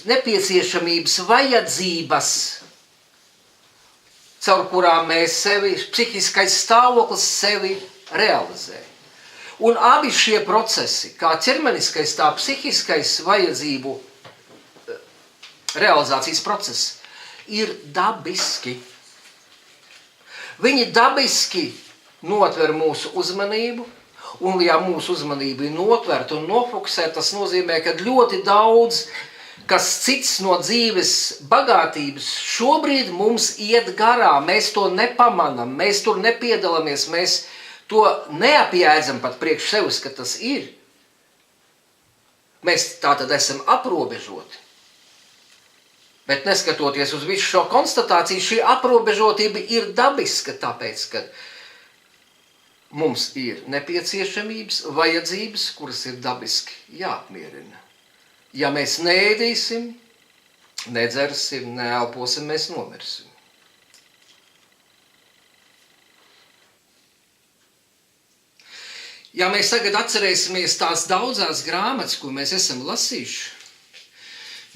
nepieciešamības vajadzības, caur kurām mēs sevi, psihiskais stāvoklis sevi realizējam. Un abi šie procesi, kā ķermeniskais, tā psihiskais vajadzību realizācijas process, ir dabiski. Viņi dabiski notver mūsu uzmanību, un ja mūsu uzmanība ir notverta un nofokusēta, tas nozīmē, ka ļoti daudz, kas cits no dzīves bagātības šobrīd mums iet garā, mēs to nepamanam, mēs tur nepiedalāmies, mēs to neapjēdzam pat priekš sevis, ka tas ir. Mēs tātad esam aprobežoti. Bet neskatoties uz visu šo konstatāciju, šī aprobežotība ir dabiska, tāpēc, ka mums ir nepieciešamības, vajadzības, kuras ir dabiski jāapmierina. Ja mēs neēdīsim, nedzersim, neelposim, mēs nomirsim. Ja mēs tagad atcerēsimies tās daudzās grāmatas, ko mēs esam lasījuši,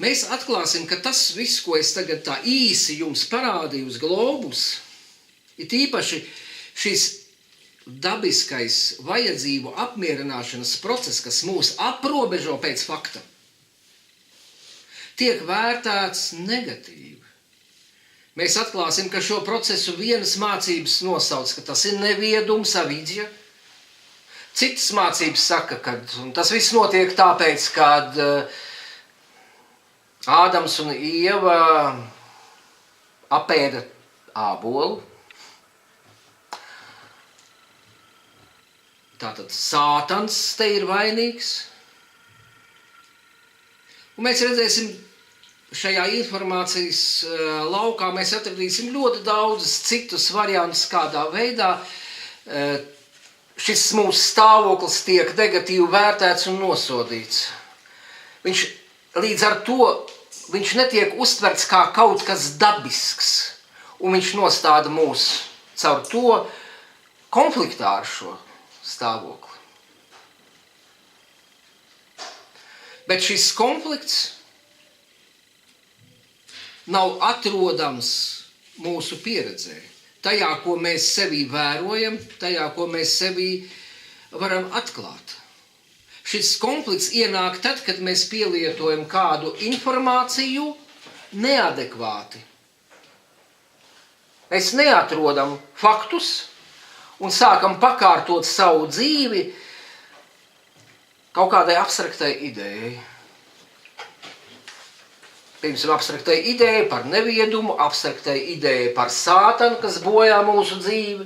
mēs atklāsim, ka tas viss, ko es tagad tā īsi jums parādīju uz globus, ir īpaši šis dabiskais vajadzību apmierināšanas process, kas mūs aprobežo pēc fakta, tiek vērtēts negatīvi. Mēs atklāsim, ka šo procesu vienas mācības nosauc, ka tas ir neviedums, avidja. Citas mācības saka, ka tas viss notiek tāpēc, kad Ādams un Ieva apēda ābolu. Tātad Sātans te ir vainīgs. Un mēs redzēsim, šajā informācijas laukā mēs atradīsim ļoti daudzus citus variantus, kādā veidā šis mūsu stāvoklis tiek negatīvi vērtēts un nosodīts. Līdz ar to viņš netiek uztverts kā kaut kas dabisks, un viņš nostāda mūs caur to konfliktā ar šo stāvokli. Bet šis konflikts nav atrodams mūsu pieredzē. Tajā, ko mēs sevī vērojam, tajā, ko mēs sevī varam atklāt. Šis konflikts ienāk tad, kad mēs pielietojam kādu informāciju neadekvāti. Mēs neatrodam faktus un sākam pakārtot savu dzīvi kaut kādai abstraktai idejai. Piemēram, abstraktai ideja par neviedumu, abstraktai ideja par Sātanu, kas bojā mūsu dzīvi.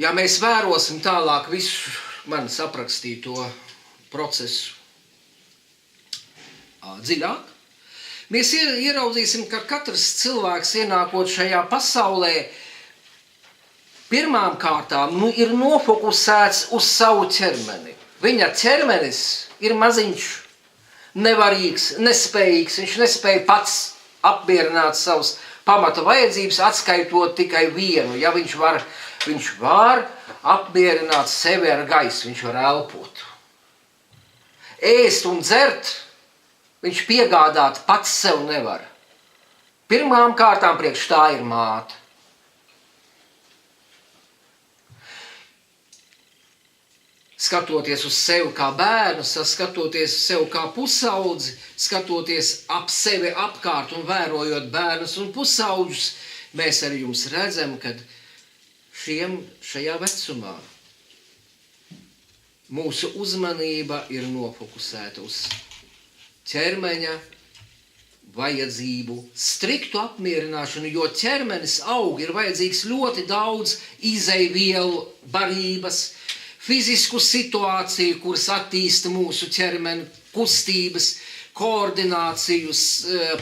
Ja mēs vērosim tālāk visu manis aprakstīto procesu dziļāk, mēs ieraudzīsim, ka katrs cilvēks ienākot šajā pasaulē pirmām kārtām ir nofokusēts uz savu ķermeni. Viņa ķermenis ir maziņš, nevarīgs, nespējīgs. Viņš nespēja pats apmierināt savas pamata vajadzības, atskaitot tikai vienu. Ja viņš var apmierināt sevi ar gaisu, viņš var elpot. Ēst un dzert viņš piegādāt pats sev nevar. Pirmām kārtām priekš tā ir māte. Skatoties uz sevi kā bērnu, skatoties uz sevi kā pusaudzi, skatoties ap sevi apkārt un vērojot bērnus un pusaudžus, mēs arī jums redzam, ka šajā vecumā mūsu uzmanība ir nofokusēta uz ķermeņa vajadzību, striktu apmierināšanu, jo ķermenis aug, ir vajadzīgs ļoti daudz izejvielu, barības, fizisku situāciju, kuras attīsta mūsu ķermeni, kustības, koordināciju,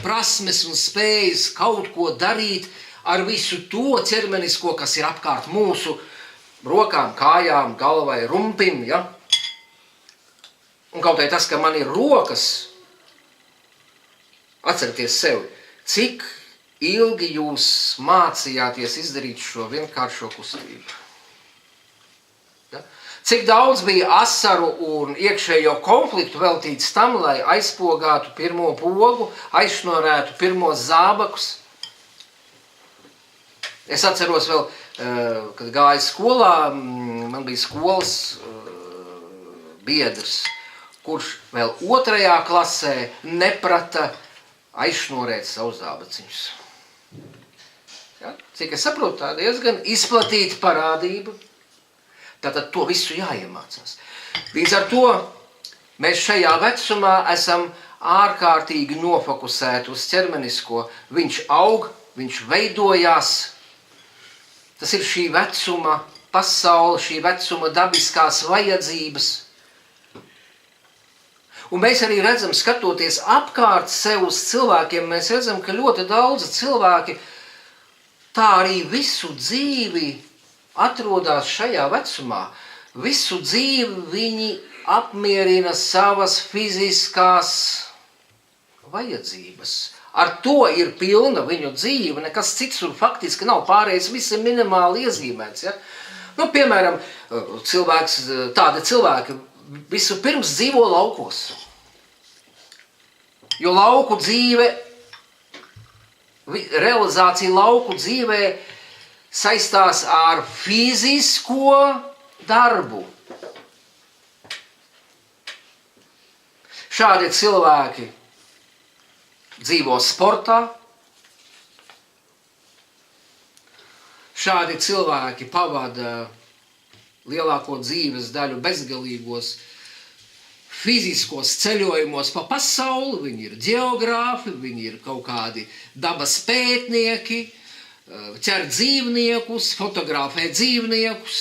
prasmes un spējas kaut ko darīt ar visu to ķermenisko, kas ir apkārt mūsu rokām, kājām, galvai, rumpim. Ja? Un kaut arī tas, ka man ir rokas, atcerieties sevi, cik ilgi jūs mācījāties izdarīt šo vienkāršo kustību. Cik daudz bija asaru un iekšējo konfliktu veltīts tam, lai aizpogātu pirmo pogu, aizšnorētu pirmos zābakus. Es atceros vēl, kad gāju skolā, man bija skolas biedrs. kurš vēl 2. klasē neprata aizšnorēt savus zābaciņus. Ja? Cik es saprotu, tā diezgan izplatīta parādība. Tātad to visu jāiemācās. Līdz ar to mēs šajā vecumā esam ārkārtīgi nofokusēti uz ķermenisko. Viņš aug, viņš veidojās. Tas ir šī vecuma pasaule, šī vecuma dabiskās vajadzības. Un mēs arī redzam, skatoties apkārt sev uz cilvēkiem, mēs redzam, ka ļoti daudzi cilvēki tā arī visu dzīvi atrodas šajā vecumā. Visu dzīvi viņi apmierina savas fiziskās vajadzības. Ar to ir pilna viņu dzīve, nekas cits tur faktiski nav pārējais, viss ir minimāli iezīmēts. Ja? Nu, piemēram, tādi cilvēki visu pirms dzīvo laukos. Jo lauku dzīve, realizācija lauku dzīvē saistās ar fizisko darbu. Šādi cilvēki dzīvo sportā. Šādi cilvēki pavada lielāko dzīves daļu bezgalīgos fiziskos ceļojumos pa pasauli. Viņi ir ģeogrāfi, viņi ir kaut kādi dabas pētnieki, ķer dzīvniekus, fotografē dzīvniekus,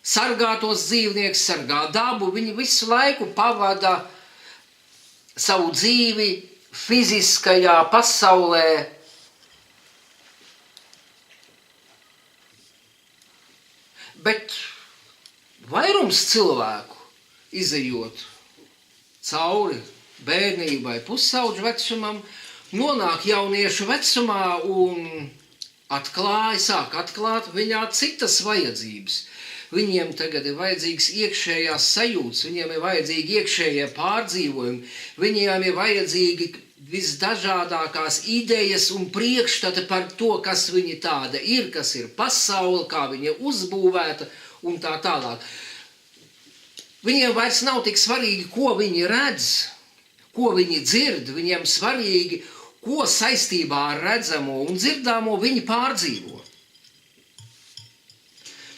sargā tos dzīvniekus, sargā dabu. Viņi visu laiku pavada savu dzīvi fiziskajā pasaulē. Bet vairums cilvēku, izejot cauri bērnībai, pusauģu vecumam, nonāk jauniešu vecumā un sāk atklāt viņā citas vajadzības. Viņiem tagad ir vajadzīgs iekšējās sajūtas, viņiem ir vajadzīgi iekšējie pārdzīvojumi, viņiem ir vajadzīgi visdažādākās idejas un priekšstati par to, kas viņi tāda ir, kas ir pasaule, kā viņa ir uzbūvēta un tā tālāk. Viņiem vairs nav tik svarīgi, ko viņi redz, ko viņi dzird, viņiem svarīgi, ko saistībā ar redzamo un dzirdāmo viņi pārdzīvo.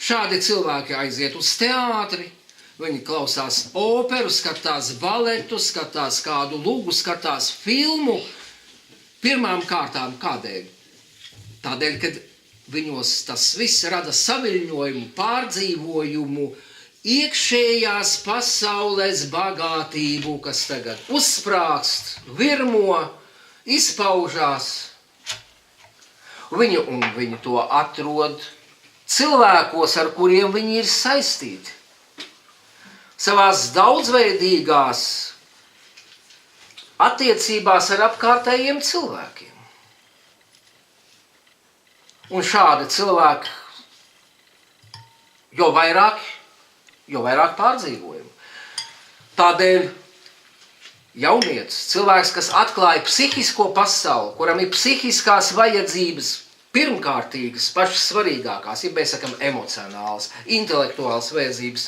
Šādi cilvēki aiziet uz teātri, viņi klausās operu, skatās baletu, skatās kādu lugu, skatās filmu. Pirmām kārtām kādēļ? Tādēļ, kad viņos tas viss rada saviļņojumu, pārdzīvojumu, iekšējās pasaules bagātību, kas tagad uzsprāgst, virmo, izpaužās. Viņi to atrod cilvēkos, ar kuriem viņi ir saistīti. Savās daudzveidīgās attiecībās ar apkārtējiem cilvēkiem. Un šādi cilvēki, jo vairāk pārdzīvojumu. Tādēļ jaunietis, cilvēks, kas atklāja psihisko pasauli, kuram ir psihiskās vajadzības pirmkārtīgas, pašas svarīgākās, ja mēs sakam emocionālas, intelektuālas vajadzības,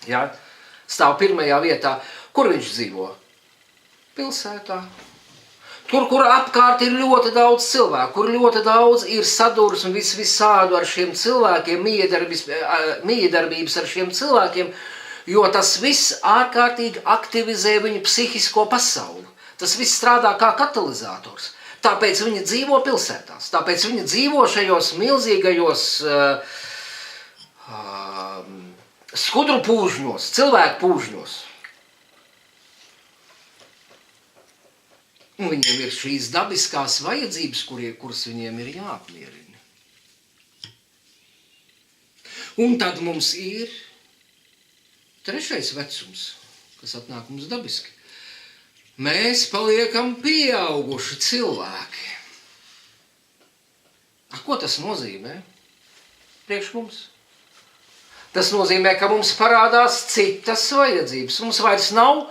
ja, stāv pirmajā vietā. Kur viņš dzīvo? Pilsētā. Tur, kur apkārt ir ļoti daudz cilvēku, kur ļoti daudz ir sadursmi visādu ar šiem cilvēkiem, miedarbības ar šiem cilvēkiem, jo tas viss ārkārtīgi aktivizē viņu psihisko pasauli. Tas viss strādā kā katalizators. Tāpēc viņi dzīvo pilsētās, tāpēc viņi dzīvo šajos milzīgajos skudru pūžņos, cilvēku pūžņos. Un viņiem ir šīs dabiskās vajadzības, kuras viņiem ir jāapmierina. Un tad mums ir trešais vecums, kas atnāk mums dabiski. Mēs paliekam pieauguši cilvēki. Ko tas nozīmē? Priekš mums. Tas nozīmē, ka mums parādās citas vajadzības. Mums vairs nav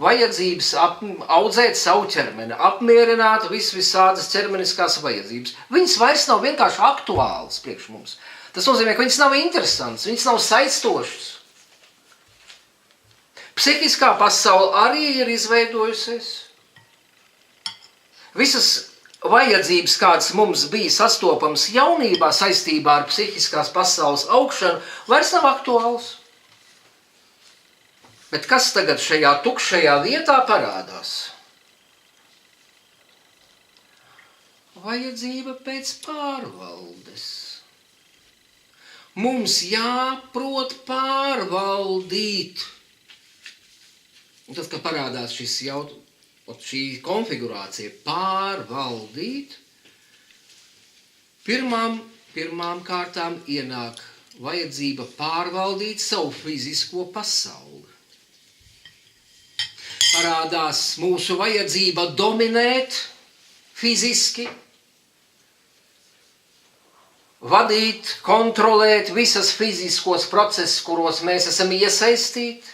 vajadzības audzēt savu ķermeni, apmierināt visādas ķermeniskās vajadzības. Viņas vairs nav vienkārši aktuālas priekš mums. Tas nozīmē, ka viņas nav interesantas, viņas nav saistošas. Psihiskā pasaule arī ir izveidojusies. Visas vajadzības, kādas mums bija sastopams jaunībā saistībā ar psihiskās pasaules augšanu, vairs nav aktuāls. Bet kas tagad šajā tukšajā vietā parādās? Vajadzība pēc pārvaldes. Mums jāprot pārvaldīt. Un tad, kad parādās šī konfigurācija pārvaldīt, pirmām kārtām ienāk vajadzība pārvaldīt savu fizisko pasauli. Parādās mūsu vajadzība dominēt fiziski, vadīt, kontrolēt visas fiziskos procesus, kuros mēs esam iesaistīti.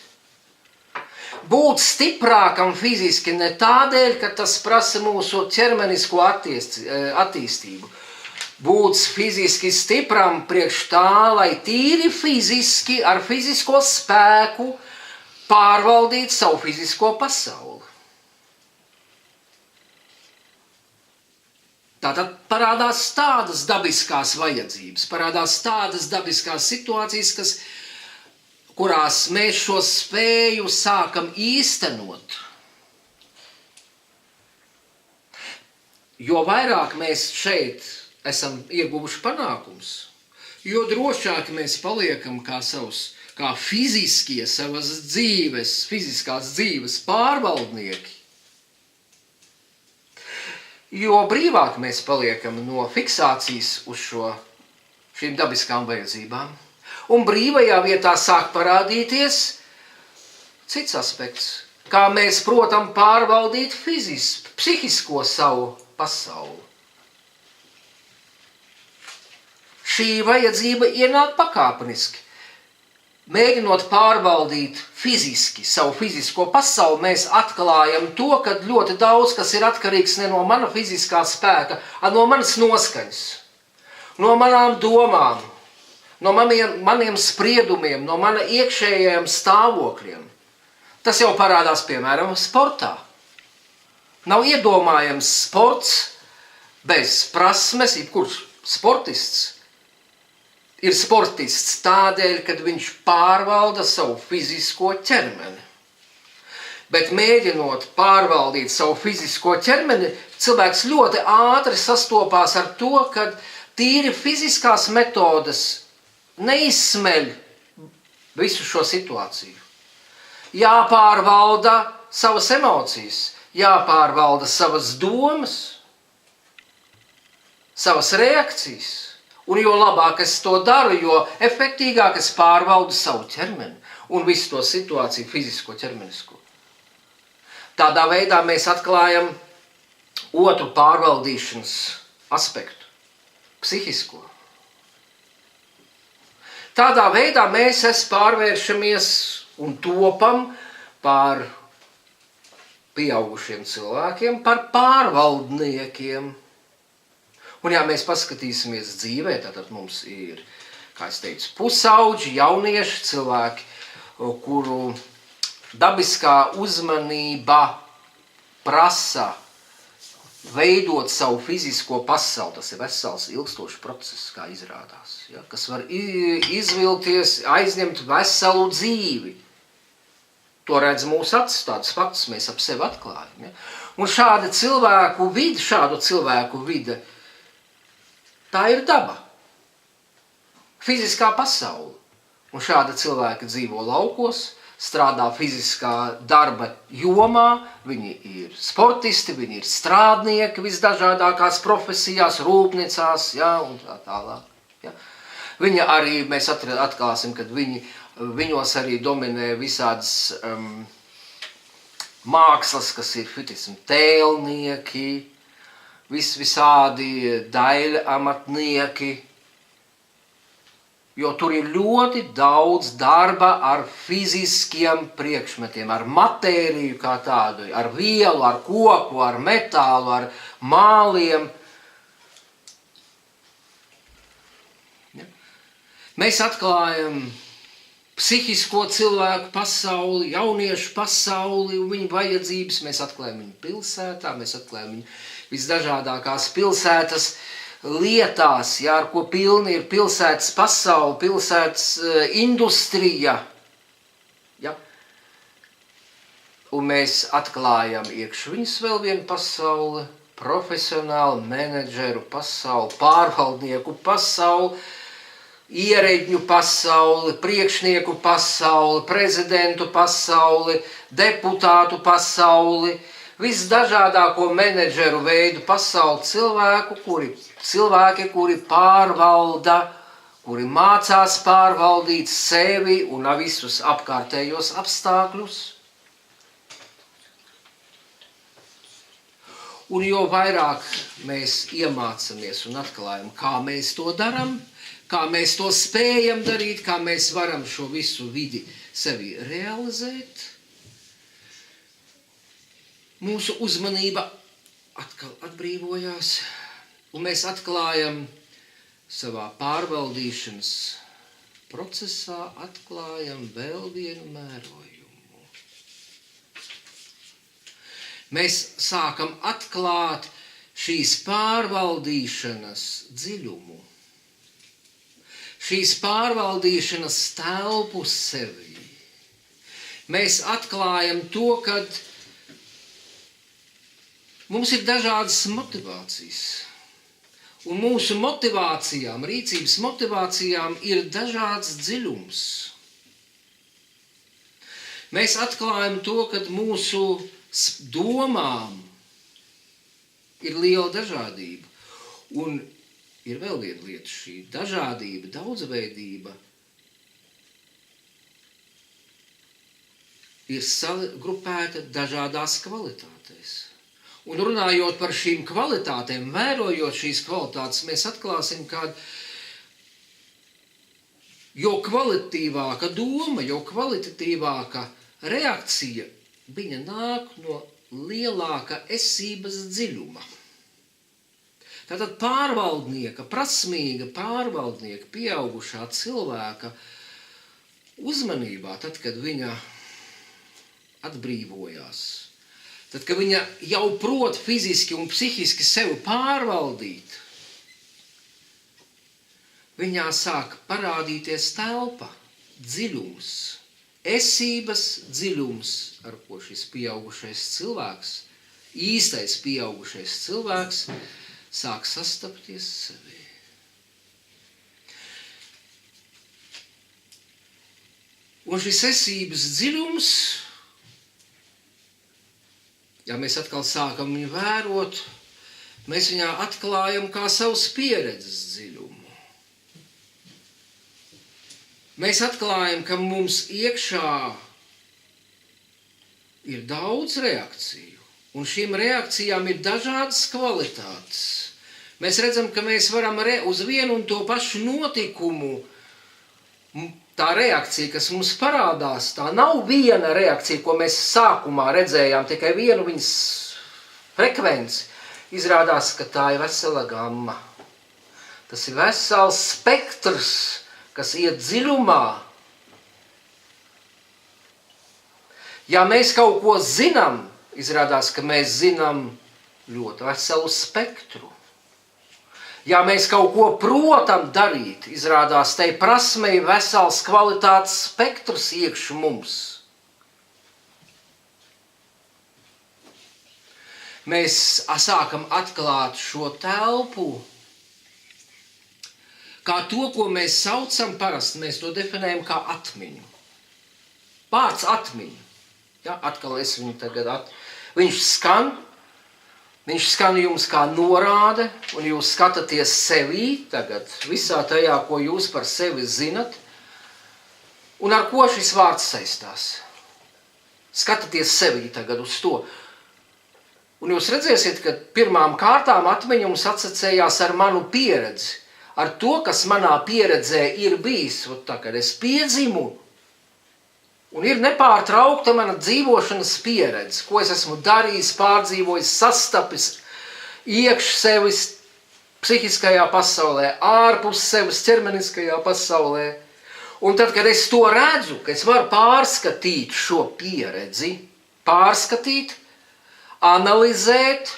Būt stiprākam fiziski ne tādēļ, ka tas prasa mūsu ķermenisko attīstību. Būt fiziski stipram priekš tā, lai tīri fiziski ar fizisko spēku pārvaldīt savu fizisko pasauli. Tātad parādās tādas dabiskās vajadzības, parādās tādas dabiskās situācijas, kurās mēs šo spēju sākam īstenot. Jo vairāk mēs šeit esam ieguvuši panākums, jo drošāk mēs paliekam kā fiziskie savas fiziskās dzīves pārvaldnieki. Jo brīvāk mēs paliekam no fiksācijas uz šīm dabiskām vajadzībām, un brīvajā vietā sāk parādīties cits aspekts, kā mēs, protam, pārvaldīt psihisko savu pasauli. Šī vajadzība ienāk pakāpeniski. Mēģinot pārvaldīt fiziski savu fizisko pasauli, mēs atklājam to, ka ļoti daudz kas ir atkarīgs ne no mana fiziskā spēka, bet no manas noskaņas, no manām domām, no maniem spriedumiem, no mana iekšējiem stāvokļiem. Tas jau parādās, piemēram, sportā. Nav iedomājams sports bez prasmes, jebkurš sportists ir sportists tādēļ, kad viņš pārvalda savu fizisko ķermeni. Bet mēģinot pārvaldīt savu fizisko ķermeni, cilvēks ļoti ātri sastopās ar to, ka tīri fiziskās metodes neizsmeļ visu šo situāciju. Jāpārvalda savas emocijas, jāpārvalda savas domas, savas reakcijas. Un jo labāk es to daru, jo efektīgāk es pārvaldu savu ķermeni un visu to situāciju fizisko ķermenisko. Tādā veidā mēs atklājam otru pārvaldīšanas aspektu, psihisko. Tādā veidā mēs pārvēršamies un topam par pieaugušiem cilvēkiem, par pārvaldniekiem. Un ja mēs paskatīsimies dzīvē, tad mums ir, kā es teicu, pusauģi, jaunieši, cilvēki, kuru dabiskā uzmanība prasa veidot savu fizisko pasauli. Tas ir vesels ilgstošs process, kā izrādās, ja, kas var izvilkties, aizņemt veselu dzīvi. To redz mūsu acis, tādus faktus mēs ap sevi atklājam. Ja. Un šādu cilvēku vide, tā ir daba, fiziskā pasaule. Un šādi cilvēki dzīvo laukos, strādā fiziskā darba jomā, viņi ir sportisti, viņi ir strādnieki visdažādākās profesijās, rūpnīcās, ja, un tā tālāk. Ja. Viņi arī, mēs atklāsim, kad viņos arī dominē visādas mākslas, kas ir tēlnieki, visādi daļa amatnieki, jo tur ir ļoti daudz darba ar fiziskiem priekšmetiem, ar matēriju kā tādu, ar vielu, ar koku, ar metālu, ar māliem. Ja. Mēs atklājam psihisko cilvēku pasauli, jauniešu pasauli un viņu vajadzības. Mēs atklājam viņu pilsētā, mēs atklājam viņu visdažādākās pilsētas lietās, jā, ar ko pilni ir pilsētas pasauli, pilsētas industrija. Ja? Un mēs atklājam iekš viņus vēl vienu pasauli, profesionālu menedžeru pasauli, pārvaldnieku pasauli, ierēģņu pasauli, priekšnieku pasauli, prezidentu pasauli, deputātu pasauli, visdažādāko menedžeru veidu pasauli cilvēki, kuri pārvalda, kuri mācās pārvaldīt sevi un visus apkārtējos apstākļus. Un jo vairāk mēs iemācamies un atklājam, kā mēs to darām, kā mēs to spējam darīt, kā mēs varam šo visu vidi sevi realizēt, mūsu uzmanība atkal atbrīvojās, un mēs atklājam savā pārvaldīšanas procesā, atklājam vēl vienu mērojumu. Mēs sākam atklāt šīs pārvaldīšanas dziļumu, šīs pārvaldīšanas telpu sevī. Mēs atklājam to, ka mums ir dažādas motivācijas, un mūsu motivācijām, rīcības motivācijām ir dažāds dziļums. Mēs atklājam to, ka mūsu domām ir liela dažādība, un ir vēl viena lieta, šī dažādība, daudzveidība ir sagrupēta dažādās kvalitātēs. Un runājot par šīm kvalitātēm, vērojot šīs kvalitātes, mēs atklāsim, ka jo kvalitatīvāka doma, jo kvalitatīvāka reakcija, viņa nāk no lielāka esības dziļuma. Tātad pārvaldnieka, prasmīga pārvaldnieka, pieaugušā cilvēka uzmanībā, tad, kad viņa atbrīvojās, tad, kad viņa jau prot fiziski un psihiski sevi pārvaldīt, viņā sāk parādīties telpa, dziļums, esības dziļums, ar ko šis pieaugušais cilvēks, īstais pieaugušais cilvēks, sāk sastapties sevi. Un šis esības dziļums, ja mēs atkal sākam viņu vērot, mēs viņā atklājam kā savas pieredzes dziļumu. Mēs atklājam, ka mums iekšā ir daudz reakciju, un šīm reakcijām ir dažādas kvalitātes. Mēs redzam, ka mēs varam uz vienu un to pašu notikumu, tā reakcija, kas mums parādās, tā nav viena reakcija, ko mēs sākumā redzējām, tikai vienu viņas frekvenci. Izrādās, ka tā ir vesela gamma. Tas ir vesels spektrs, kas iet dziļumā. Ja mēs kaut ko zinām, izrādās, ka mēs zinām ļoti veselu spektru. Ja mēs kaut ko protam darīt, izrādās, tai prasme ir vesels kvalitātes spektrs iekš mums. Mēs sākam atklāt šo telpu, kā to, ko mēs saucam parasti, mēs to definējam kā atmiņu. Vārds atmiņu. Ja, atkal es viņu tagad viņš skan jums kā norāde, un jūs skatāties sevī tagad visā tajā, ko jūs par sevi zinat, un ar ko šis vārds saistās. Skatāties sevī tagad uz to. Un jūs redzēsiet, ka pirmām kārtām atmiņa jums asociējās ar manu pieredzi, ar to, kas manā pieredzē ir bijis, tā, kad es piedzimu, un ir nepārtraukta mana dzīvošanas pieredze, ko es esmu darījis, pārdzīvojis, sastapis iekš sevis psihiskajā pasaulē, ārpus sevis ķermeniskajā pasaulē. Un tad, kad es to redzu, ka es varu pārskatīt šo pieredzi, pārskatīt, analizēt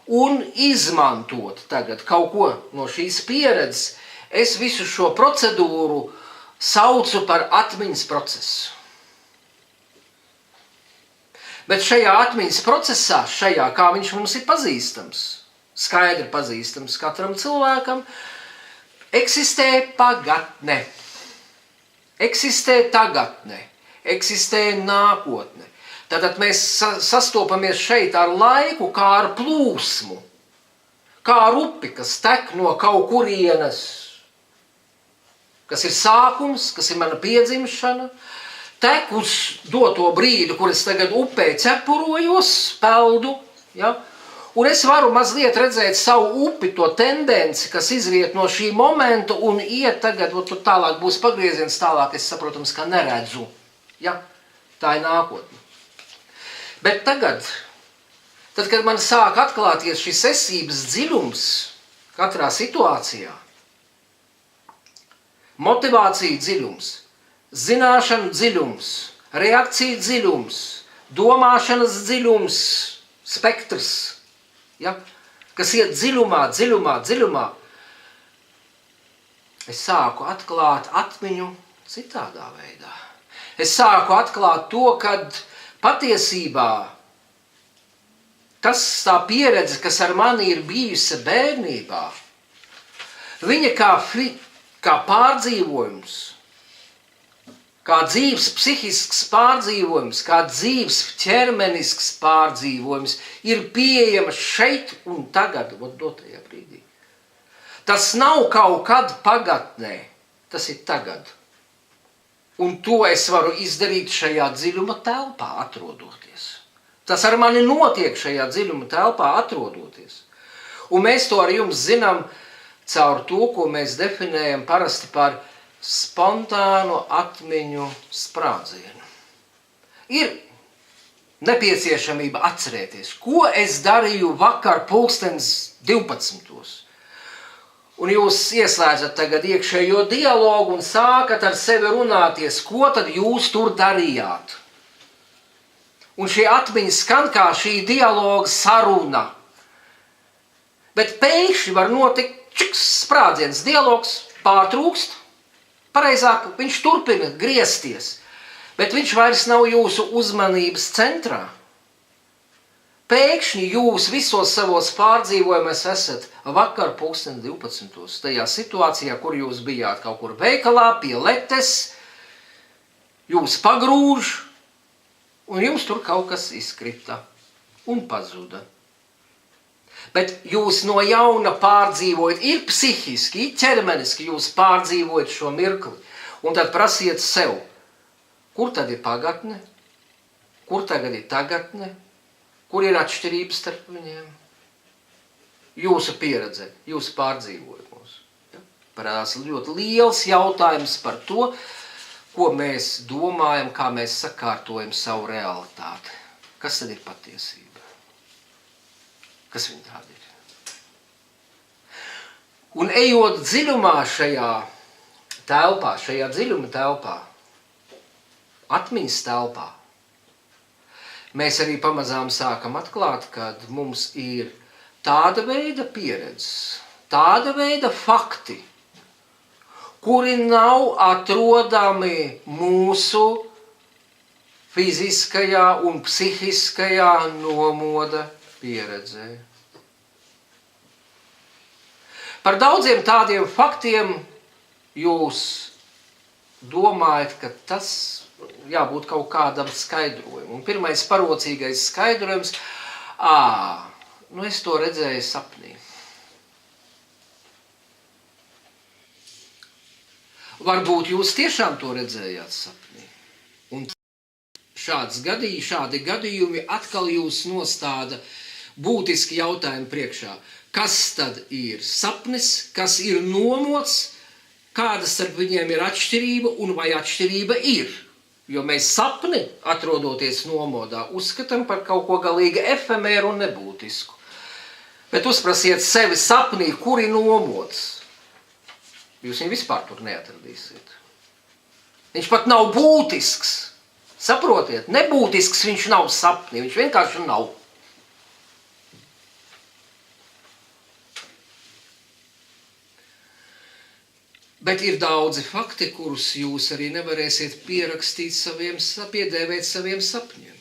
un izmantot tagad kaut ko no šīs pieredzes, es visu šo procedūru saucu par atmiņas procesu. Bet šajā atmiņas procesā, kā viņš mums ir pazīstams, skaidri pazīstams katram cilvēkam, eksistē pagatne, eksistē tagadne, eksistē nākotne. Tātad mēs sastopamies šeit ar laiku kā ar plūsmu, kā ar upi, kas tek no kaut kurienes, kas ir sākums, kas ir mana piedzimšana, tek uz doto brīdi, kur es tagad upē cepurojos, peldu, ja? Un es varu mazliet redzēt savu upi, to tendenci, kas izriet no šī momenta un iet tagad, tur tālāk būs pagrieziens, tālāk es, saprotams, ka neredzu. Ja? Tā ir nākotne. Bet tagad, kad man sāk atklāties šis esības dziļums katrā situācijā, motivācija dziļums, zināšanu dziļums, reakcija dziļums, domāšanas dziļums, spektrs, ja? Kas iet dziļumā, es sāku atklāt atmiņu citādā veidā. Es sāku atklāt to, kad patiesībā tā pieredze, kas ar mani ir bijusi bērnībā, viņa kā pārdzīvojums, kā dzīves psihisks pārdzīvojums, kā dzīves ķermenisks pārdzīvojums ir pieejama šeit un tagad, dotajā brīdī. Tas nav kaut kad pagatnē, tas ir tagad. Un to es varu izdarīt šajā dziļuma telpā atrodoties. Tas ar mani notiek šajā dziļuma telpā atrodoties. Un mēs to ar jums zinām caur to, ko mēs definējam parasti par spontānu atmiņu sprādzienu. Ir nepieciešamība atcerēties, ko es darīju vakar 12:00. Un jūs ieslēdzat tagad iekšējo dialogu un sākat ar sevi runāties, ko tad jūs tur darījāt. Un šī atmiņa skan kā šī dialoga saruna. Bet pēkšņi var notikt sprādziens, dialogs pārtrūkst, pareizāk viņš turpina griezties, bet viņš vairs nav jūsu uzmanības centrā. Pēkšņi jūs visos savos pārdzīvojumos esat vakar 12:00, tajā situācijā, kur jūs bijāt kaut kur veikalā, pie letes, jūs pagrūž, un jums tur kaut kas izkrita un pazuda. Bet jūs no jauna pārdzīvojat, ir psihiski, ir ķermeniski, jūs pārdzīvojat šo mirkli, un tad prasiet sev, kur tad ir pagatne, kur tagad ir tagadne, kur ir atšķirības starp viņiem? Jūsu pieredze, jūsu pārdzīvojumos. Ja? Parādās ļoti liels jautājums par to, ko mēs domājam, kā mēs sakārtojam savu realitāti. Kas tad ir patiesība? Kas viņa tāda ir? Un ejot dziļumā šajā telpā, šajā dziļuma telpā, atmiņas telpā, mēs arī pamazām sākam atklāt, kad mums ir tāda veida pieredzes, tāda veida fakti, kuri nav atrodami mūsu fiziskajā un psihiskajā nomoda pieredzē. Par daudziem tādiem faktiem jūs domājat, ka tas jābūt kaut kādam skaidrojumam. Un pirmais parocīgais skaidrojums, es to redzēju sapnī. Varbūt jūs tiešām to redzējāt sapnī. Un šādi gadījumi atkal jūs nostāda būtiski jautājumu priekšā. Kas tad ir sapnis, kas ir nomods, kāda starp viņiem ir atšķirība un vai atšķirība ir? Jo mēs sapni, atrodoties nomodā, uzskatām par kaut ko galīgi efemēru un nebūtisku. Bet uzprasiet sevi sapnī, kur ir nomods. Jūs viņu vispār tur neatradīsiet. Viņš pat nav būtisks. Saprotiet, nebūtisks viņš nav sapnī, viņš vienkārši nav. Bet ir daudzi fakti, kurus jūs arī nevarēsiet piedēvēt saviem sapņiem.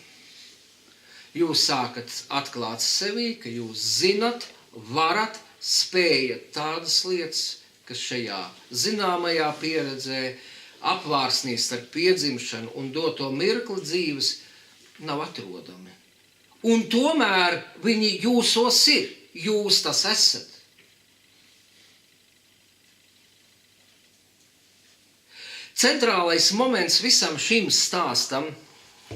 Jūs sākat atklāt sevī, ka jūs zinat, varat, spējat tādas lietas, kas šajā zināmajā pieredzē, apvārsnīs starp piedzimšanu un doto mirkli dzīves nav atrodami. Un tomēr viņi jūsos ir, jūs tas esat. Centrālais moments visam šim stāstam,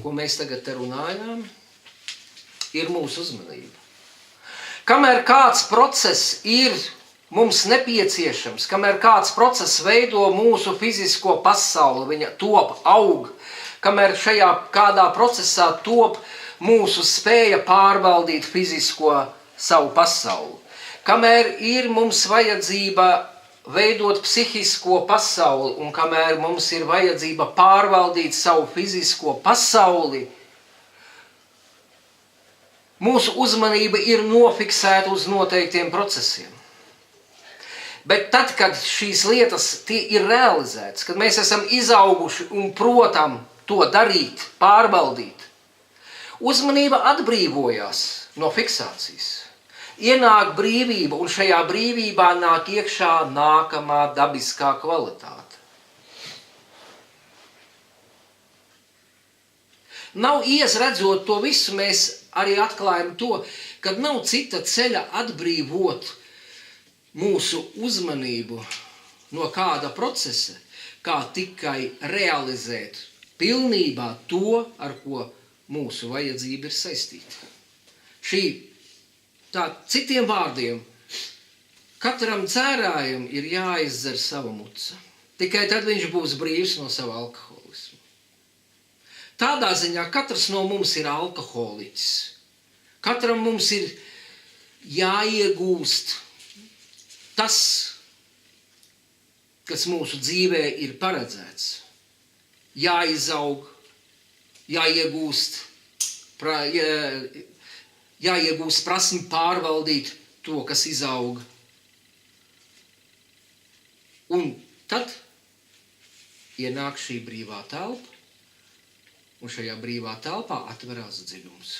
ko mēs tagad te runājām, ir mūsu uzmanība. Kamēr kāds process ir mums nepieciešams, kamēr kāds process veido mūsu fizisko pasauli, viņa top, aug, kamēr šajā kādā procesā top mūsu spēja pārvaldīt fizisko savu pasauli, kamēr ir mums vajadzība veidot psihisko pasauli un kamēr mums ir vajadzība pārvaldīt savu fizisko pasauli, mūsu uzmanība ir nofiksēta uz noteiktiem procesiem. Bet tad, kad šīs lietas ir realizētas, kad mēs esam izauguši un protam to darīt, pārvaldīt, uzmanība atbrīvojās no fiksācijas. Ienāk brīvība, un šajā brīvībā nāk iekšā nākamā dabiskā kvalitāte. Nav redzot to visu, mēs arī atklājam to, ka nav cita ceļa atbrīvot mūsu uzmanību no kāda procesa, kā tikai realizēt pilnībā to, ar ko mūsu vajadzība ir saistīta. Tā, citiem vārdiem, katram dzērājam ir jāizdzer sava muca. Tikai tad viņš būs brīvs no sava alkoholisma. Tādā ziņā katrs no mums ir alkoholiķis. Katram mums ir jāiegūst tas, kas mūsu dzīvē ir paredzēts. Jāizaug, jāiegūst prasmi pārvaldīt to, kas izauga. Un tad ienāk šī brīvā telpa, un šajā brīvā telpā atverās dziļums.